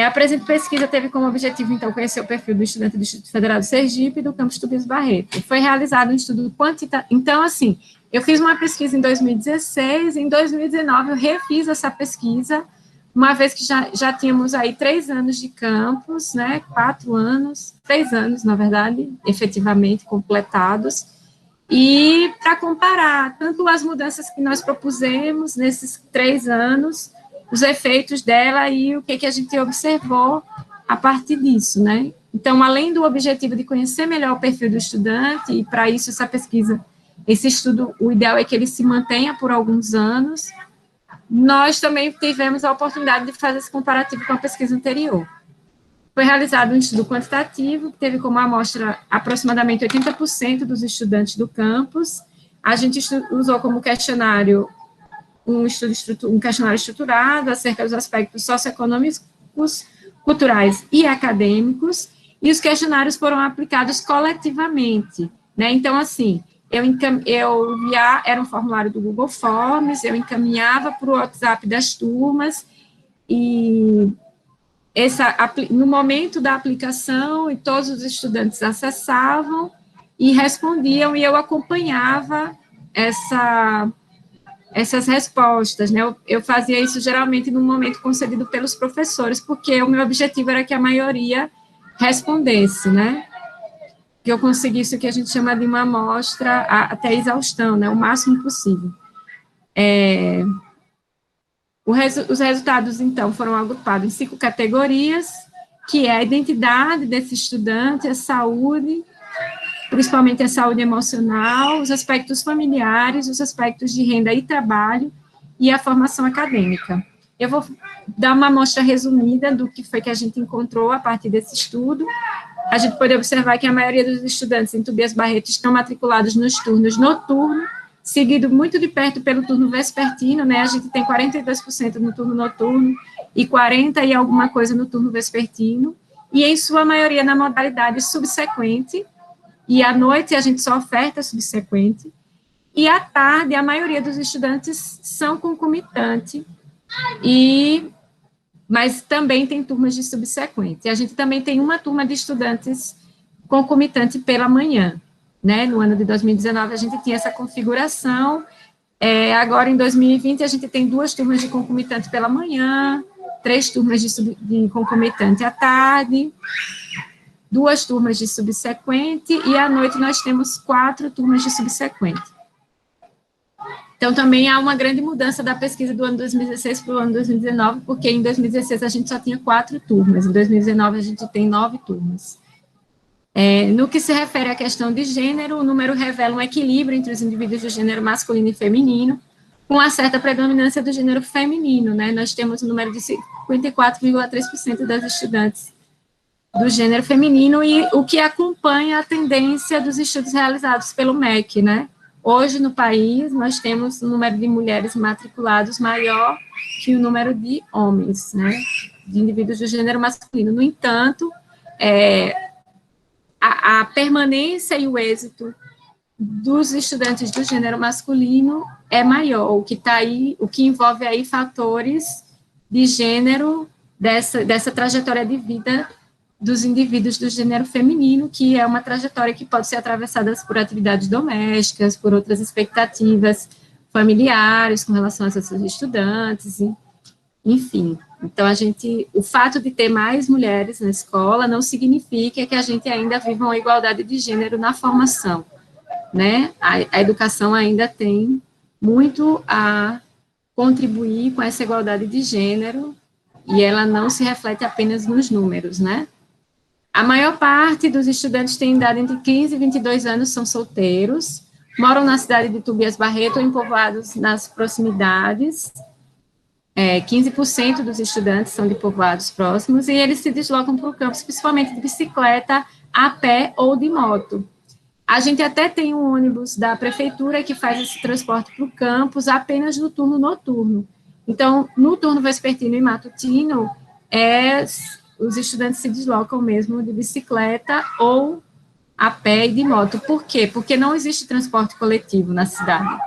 A presente pesquisa teve como objetivo, então, conhecer o perfil do estudante do Instituto Federal de Sergipe e do campus Tobias Barreto. Foi realizado um estudo quantitativo. Então, assim, eu fiz uma pesquisa em 2016, em 2019 eu refiz essa pesquisa, uma vez que já tínhamos aí 3 anos de campus, né, 4 anos, 3 anos, na verdade, efetivamente completados, e para comparar tanto as mudanças que nós propusemos nesses 3 anos, os efeitos dela e o que a gente observou a partir disso, né? Então, além do objetivo de conhecer melhor o perfil do estudante, e para isso essa pesquisa, esse estudo, o ideal é que ele se mantenha por alguns anos, nós também tivemos a oportunidade de fazer esse comparativo com a pesquisa anterior. Foi realizado um estudo quantitativo, que teve como amostra aproximadamente 80% dos estudantes do campus. A gente usou como questionário um questionário estruturado acerca dos aspectos socioeconômicos, culturais e acadêmicos, e os questionários foram aplicados coletivamente, né? Então, assim, era um formulário do Google Forms, eu encaminhava para o WhatsApp das turmas, e no momento da aplicação, e todos os estudantes acessavam e respondiam, e eu acompanhava essas respostas, né? Eu fazia isso geralmente no momento concedido pelos professores, porque o meu objetivo era que a maioria respondesse, né? Que eu conseguisse o que a gente chama de uma amostra até exaustão, né? O máximo possível. Os resultados, então, foram agrupados em 5 categorias, que é a identidade desse estudante, a saúde, principalmente a saúde emocional, os aspectos familiares, os aspectos de renda e trabalho, e a formação acadêmica. Eu vou dar uma amostra resumida do que foi que a gente encontrou a partir desse estudo. A gente pode observar que a maioria dos estudantes em Tobias Barreto estão matriculados nos turnos noturno, seguido muito de perto pelo turno vespertino, né? A gente tem 42% no turno noturno e 40% e alguma coisa no turno vespertino, e em sua maioria na modalidade subsequente, e à noite a gente só oferta subsequente, e à tarde a maioria dos estudantes são concomitante, mas também tem turmas de subsequente. A gente também tem uma turma de estudantes concomitante pela manhã, né? No ano de 2019 a gente tinha essa configuração, agora em 2020 a gente tem 2 turmas de concomitante pela manhã, 3 turmas de concomitante à tarde, 2 turmas de subsequente, e à noite nós temos 4 turmas de subsequente. Então, também há uma grande mudança da pesquisa do ano 2016 para o ano 2019, porque em 2016 a gente só tinha 4 turmas, em 2019 a gente tem 9 turmas. No que se refere à questão de gênero, o número revela um equilíbrio entre os indivíduos do gênero masculino e feminino, com uma certa predominância do gênero feminino, né? Nós temos um número de 54,3% das estudantes do gênero feminino, e o que acompanha a tendência dos estudos realizados pelo MEC, né? Hoje, no país, nós temos um número de mulheres matriculados maior que o número de homens, né? De indivíduos do gênero masculino. No entanto, a permanência e o êxito dos estudantes do gênero masculino é maior, o que envolve aí fatores de gênero dessa trajetória de vida dos indivíduos do gênero feminino, que é uma trajetória que pode ser atravessada por atividades domésticas, por outras expectativas familiares com relação a seus estudantes, enfim. Então, o fato de ter mais mulheres na escola não significa que a gente ainda viva uma igualdade de gênero na formação, né? A educação ainda tem muito a contribuir com essa igualdade de gênero, e ela não se reflete apenas nos números, né? A maior parte dos estudantes tem idade entre 15 e 22 anos, são solteiros, moram na cidade de Tobias Barreto ou em povoados nas proximidades. 15% dos estudantes são de povoados próximos, e eles se deslocam para o campus, principalmente de bicicleta, a pé ou de moto. A gente até tem um ônibus da prefeitura que faz esse transporte para o campus apenas no turno noturno. Então, no turno vespertino e matutino, os estudantes se deslocam mesmo de bicicleta ou a pé e de moto. Por quê? Porque não existe transporte coletivo na cidade.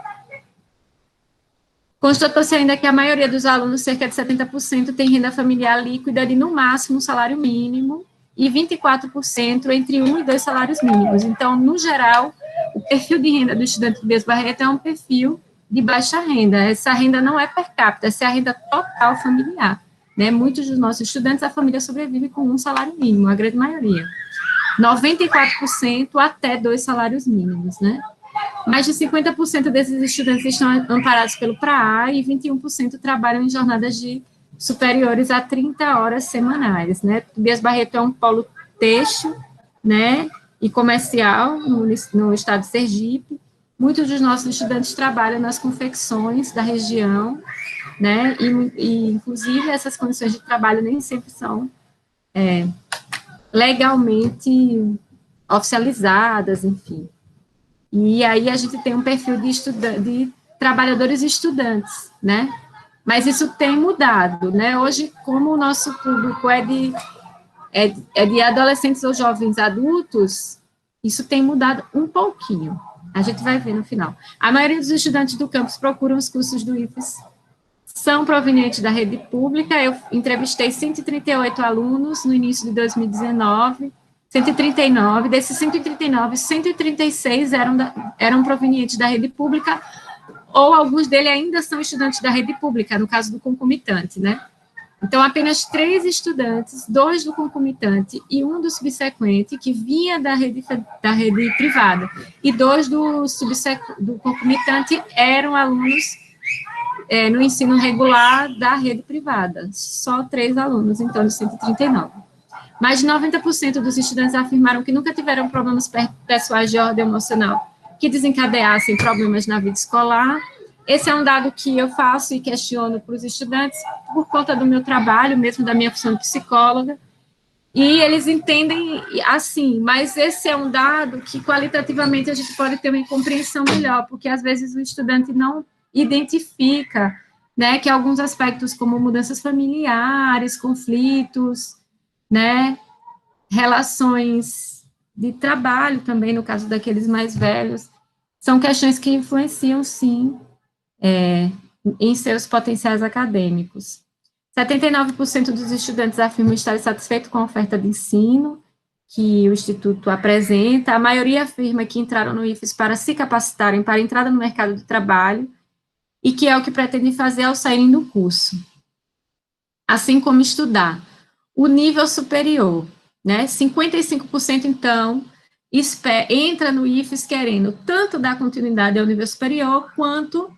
Constatou-se ainda que a maioria dos alunos, cerca de 70%, tem renda familiar líquida de, no máximo, um salário mínimo, e 24% entre 1 e 2 salários mínimos. Então, no geral, o perfil de renda do estudante de Tobias Barreto é um perfil de baixa renda. Essa renda não é per capita, essa é a renda total familiar, né? Muitos dos nossos estudantes, a família sobrevive com um salário mínimo, a grande maioria. 94% até 2 salários mínimos, né? Mais de 50% desses estudantes estão amparados pelo PRAA e 21% trabalham em jornadas superiores a 30 horas semanais, né? Tobias Barreto é um polo têxtil, né, e comercial no estado de Sergipe. Muitos dos nossos estudantes trabalham nas confecções da região, né, e inclusive essas condições de trabalho nem sempre são legalmente oficializadas, enfim. E aí a gente tem um perfil de trabalhadores e estudantes, né? Mas isso tem mudado, né? Hoje, como o nosso público é de adolescentes ou jovens adultos, isso tem mudado um pouquinho, A gente vai ver no final. A maioria dos estudantes do campus procuram os cursos do IFES, são provenientes da rede pública. Eu entrevistei 138 alunos no início de 2019, 139, desses 139, 136 eram provenientes da rede pública, ou alguns deles ainda são estudantes da rede pública, no caso do concomitante, né? Então, apenas 3 estudantes, 2 do concomitante e 1 do subsequente, que vinha da rede privada, e 2 do concomitante eram alunos no ensino regular da rede privada, só 3 alunos, então, de 139. Mais de 90% dos estudantes afirmaram que nunca tiveram problemas pessoais de ordem emocional que desencadeassem problemas na vida escolar. Esse é um dado que eu faço e questiono para os estudantes por conta do meu trabalho, mesmo da minha função de psicóloga, e eles entendem assim, mas esse é um dado que qualitativamente a gente pode ter uma compreensão melhor, porque às vezes o estudante não identifica, né, que alguns aspectos como mudanças familiares, conflitos, né, relações de trabalho também, no caso daqueles mais velhos, são questões que influenciam, sim, em seus potenciais acadêmicos. 79% dos estudantes afirmam estar satisfeitos com a oferta de ensino que o Instituto apresenta. A maioria afirma que entraram no IFES para se capacitarem para a entrada no mercado de trabalho e que é o que pretendem fazer ao saírem do curso, assim como estudar o nível superior, né? 55%, então, entra no IFES querendo tanto dar continuidade ao nível superior, quanto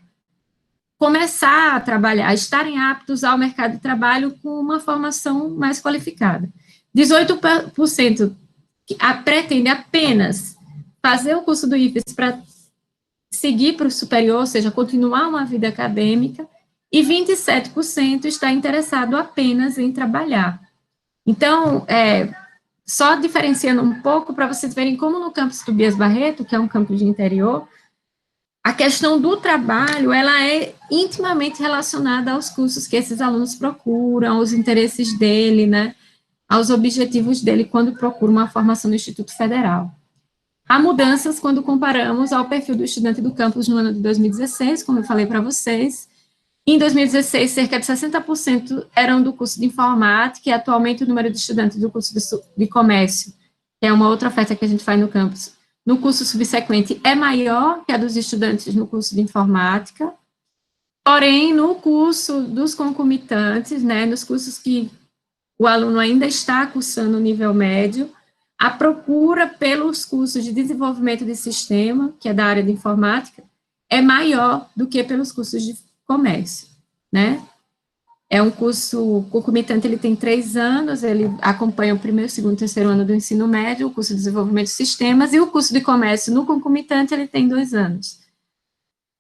começar a trabalhar, a estarem aptos ao mercado de trabalho com uma formação mais qualificada. 18% pretende apenas fazer o curso do IFES para seguir para o superior, ou seja, continuar uma vida acadêmica, e 27% está interessado apenas em trabalhar. Então, só diferenciando um pouco, para vocês verem como no campus Tobias Barreto, que é um campus de interior, a questão do trabalho, ela é intimamente relacionada aos cursos que esses alunos procuram, aos interesses dele, né, aos objetivos dele quando procuram uma formação no Instituto Federal. Há mudanças quando comparamos ao perfil do estudante do campus no ano de 2016, como eu falei para vocês. Em 2016, cerca de 60% eram do curso de informática, e atualmente o número de estudantes do curso de comércio, que é uma outra oferta que a gente faz no campus, no curso subsequente, é maior que a dos estudantes no curso de informática. Porém, no curso dos concomitantes, né, nos cursos que o aluno ainda está cursando o nível médio, a procura pelos cursos de desenvolvimento de sistema, que é da área de informática, é maior do que pelos cursos de comércio, né? É um curso concomitante, ele tem 3 anos, ele acompanha o primeiro, segundo, terceiro ano do ensino médio, o curso de desenvolvimento de sistemas, e o curso de comércio no concomitante, ele tem 2 anos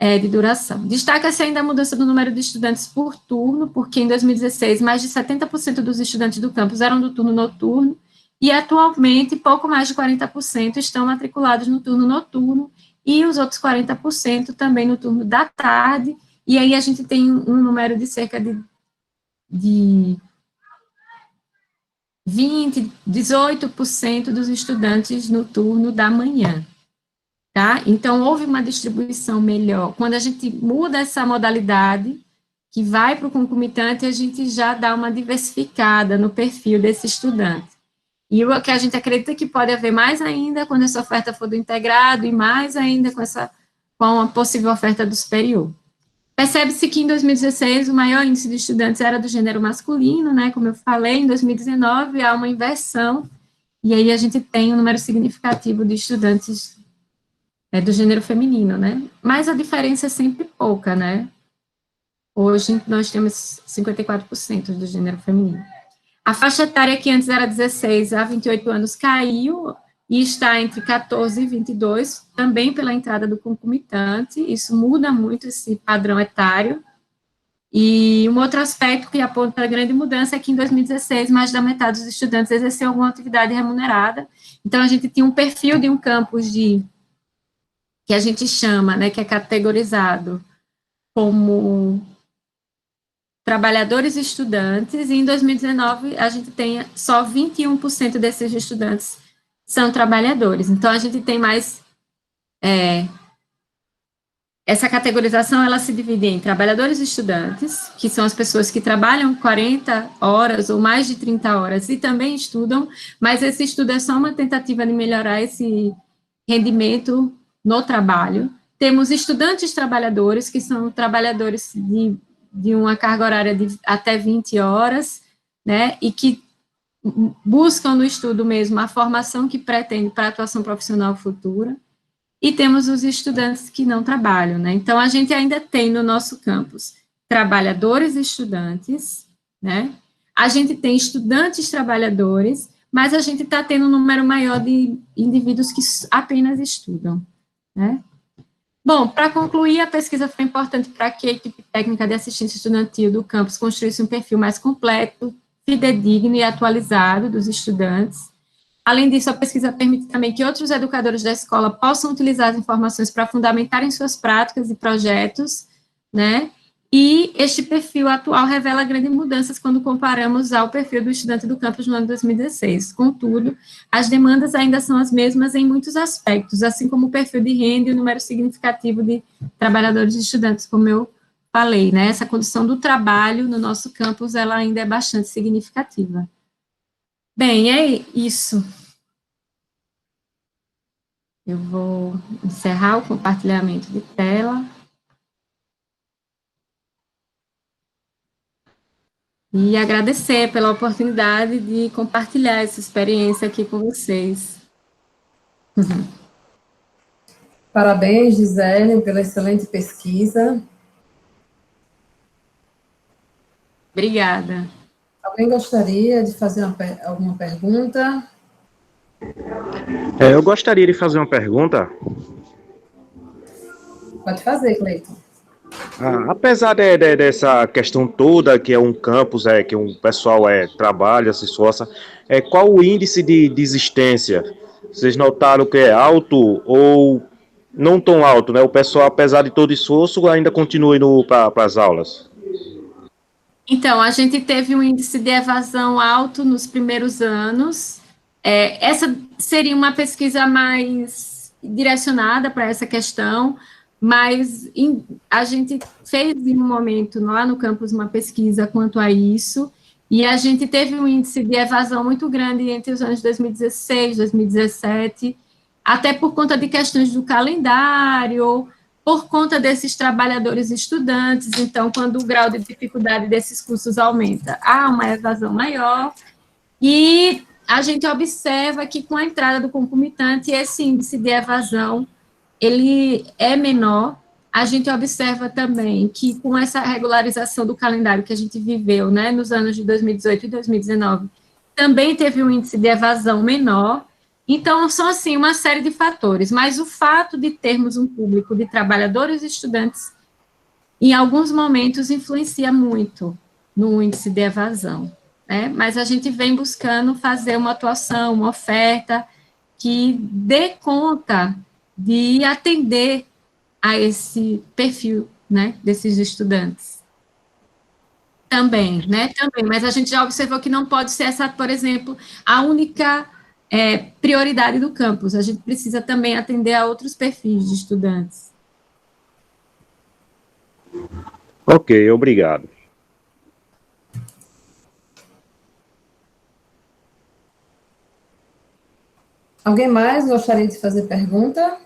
de duração. Destaca-se ainda a mudança do número de estudantes por turno, porque em 2016, mais de 70% dos estudantes do campus eram do turno noturno, e atualmente, pouco mais de 40% estão matriculados no turno noturno, e os outros 40% também no turno da tarde, e aí a gente tem um número de cerca de 18% dos estudantes no turno da manhã, tá? Então, houve uma distribuição melhor. Quando a gente muda essa modalidade, que vai para o concomitante, a gente já dá uma diversificada no perfil desse estudante. E o que a gente acredita que pode haver mais ainda quando essa oferta for do integrado, e mais ainda com a possível oferta do superior. Percebe-se que em 2016 o maior índice de estudantes era do gênero masculino, né, como eu falei. Em 2019 há uma inversão, e aí a gente tem um número significativo de estudantes do gênero feminino, né, mas a diferença é sempre pouca, né. Hoje nós temos 54% do gênero feminino. A faixa etária, que antes era 16 a 28 anos, caiu e está entre 14 e 22, também pela entrada do concomitante. Isso muda muito esse padrão etário. E um outro aspecto que aponta a grande mudança é que em 2016, mais da metade dos estudantes exerceu alguma atividade remunerada. Então, a gente tinha um perfil de um campus que a gente chama, né, que é categorizado como trabalhadores e estudantes, e em 2019 a gente tem só 21% desses estudantes são trabalhadores. Então, a gente tem mais Essa categorização, ela se divide em trabalhadores e estudantes, que são as pessoas que trabalham 40 horas ou mais de 30 horas e também estudam, mas esse estudo é só uma tentativa de melhorar esse rendimento no trabalho. Temos estudantes trabalhadores, que são trabalhadores de uma carga horária de até 20 horas, né, e que buscam no estudo mesmo a formação que pretende para a atuação profissional futura. E temos os estudantes que não trabalham, né? Então, a gente ainda tem no nosso campus trabalhadores e estudantes, né? A gente tem estudantes trabalhadores, mas a gente está tendo um número maior de indivíduos que apenas estudam, né? Bom, para concluir, a pesquisa foi importante para que a equipe técnica de assistência estudantil do campus construísse um perfil mais completo, fidedigno e atualizado dos estudantes. Além disso, a pesquisa permite também que outros educadores da escola possam utilizar as informações para fundamentarem suas práticas e projetos, né? E este perfil atual revela grandes mudanças quando comparamos ao perfil do estudante do campus no ano 2016. Contudo, as demandas ainda são as mesmas em muitos aspectos, assim como o perfil de renda e o número significativo de trabalhadores e estudantes, como eu falei, né? Essa condição do trabalho no nosso campus, ela ainda é bastante significativa. Bem, é isso. Eu vou encerrar o compartilhamento de tela. E agradecer pela oportunidade de compartilhar essa experiência aqui com vocês. Parabéns, Gisele, pela excelente pesquisa. Obrigada. Alguém gostaria de fazer alguma pergunta? Eu gostaria de fazer uma pergunta. Pode fazer, Cleiton. Apesar dessa questão toda, que é um campus, que um pessoal trabalha, se esforça, qual o índice de desistência? Vocês notaram que é alto ou não tão alto, né? O pessoal, apesar de todo esforço, ainda continua indo para as aulas? Então, a gente teve um índice de evasão alto nos primeiros anos. Essa seria uma pesquisa mais direcionada para essa questão, mas a gente fez, em um momento, lá no campus, uma pesquisa quanto a isso, e a gente teve um índice de evasão muito grande entre os anos 2016, 2017, até por conta de questões do calendário, por conta desses trabalhadores estudantes. Então, quando o grau de dificuldade desses cursos aumenta, há uma evasão maior, e a gente observa que, com a entrada do concomitante, esse índice de evasão, ele é menor. A gente observa também que, com essa regularização do calendário que a gente viveu, né, nos anos de 2018 e 2019, também teve um índice de evasão menor. Então, são, assim, uma série de fatores, mas o fato de termos um público de trabalhadores e estudantes, em alguns momentos, influencia muito no índice de evasão, né? Mas a gente vem buscando fazer uma atuação, uma oferta que dê conta de atender a esse perfil, né, desses estudantes. Também, né, também, mas a gente já observou que não pode ser essa, por exemplo, a única prioridade do campus. A gente precisa também atender a outros perfis de estudantes. Ok, obrigado. Alguém mais gostaria de fazer pergunta?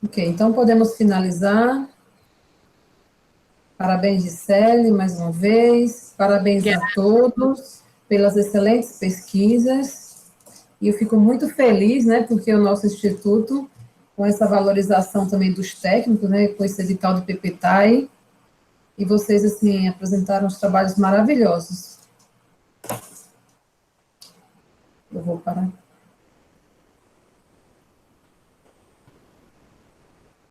Ok, então podemos finalizar. Parabéns, Gisele, mais uma vez. Parabéns a todos pelas excelentes pesquisas. E eu fico muito feliz, né, porque o nosso instituto, com essa valorização também dos técnicos, né, com esse edital do PPTAI, e vocês, assim, apresentaram os trabalhos maravilhosos.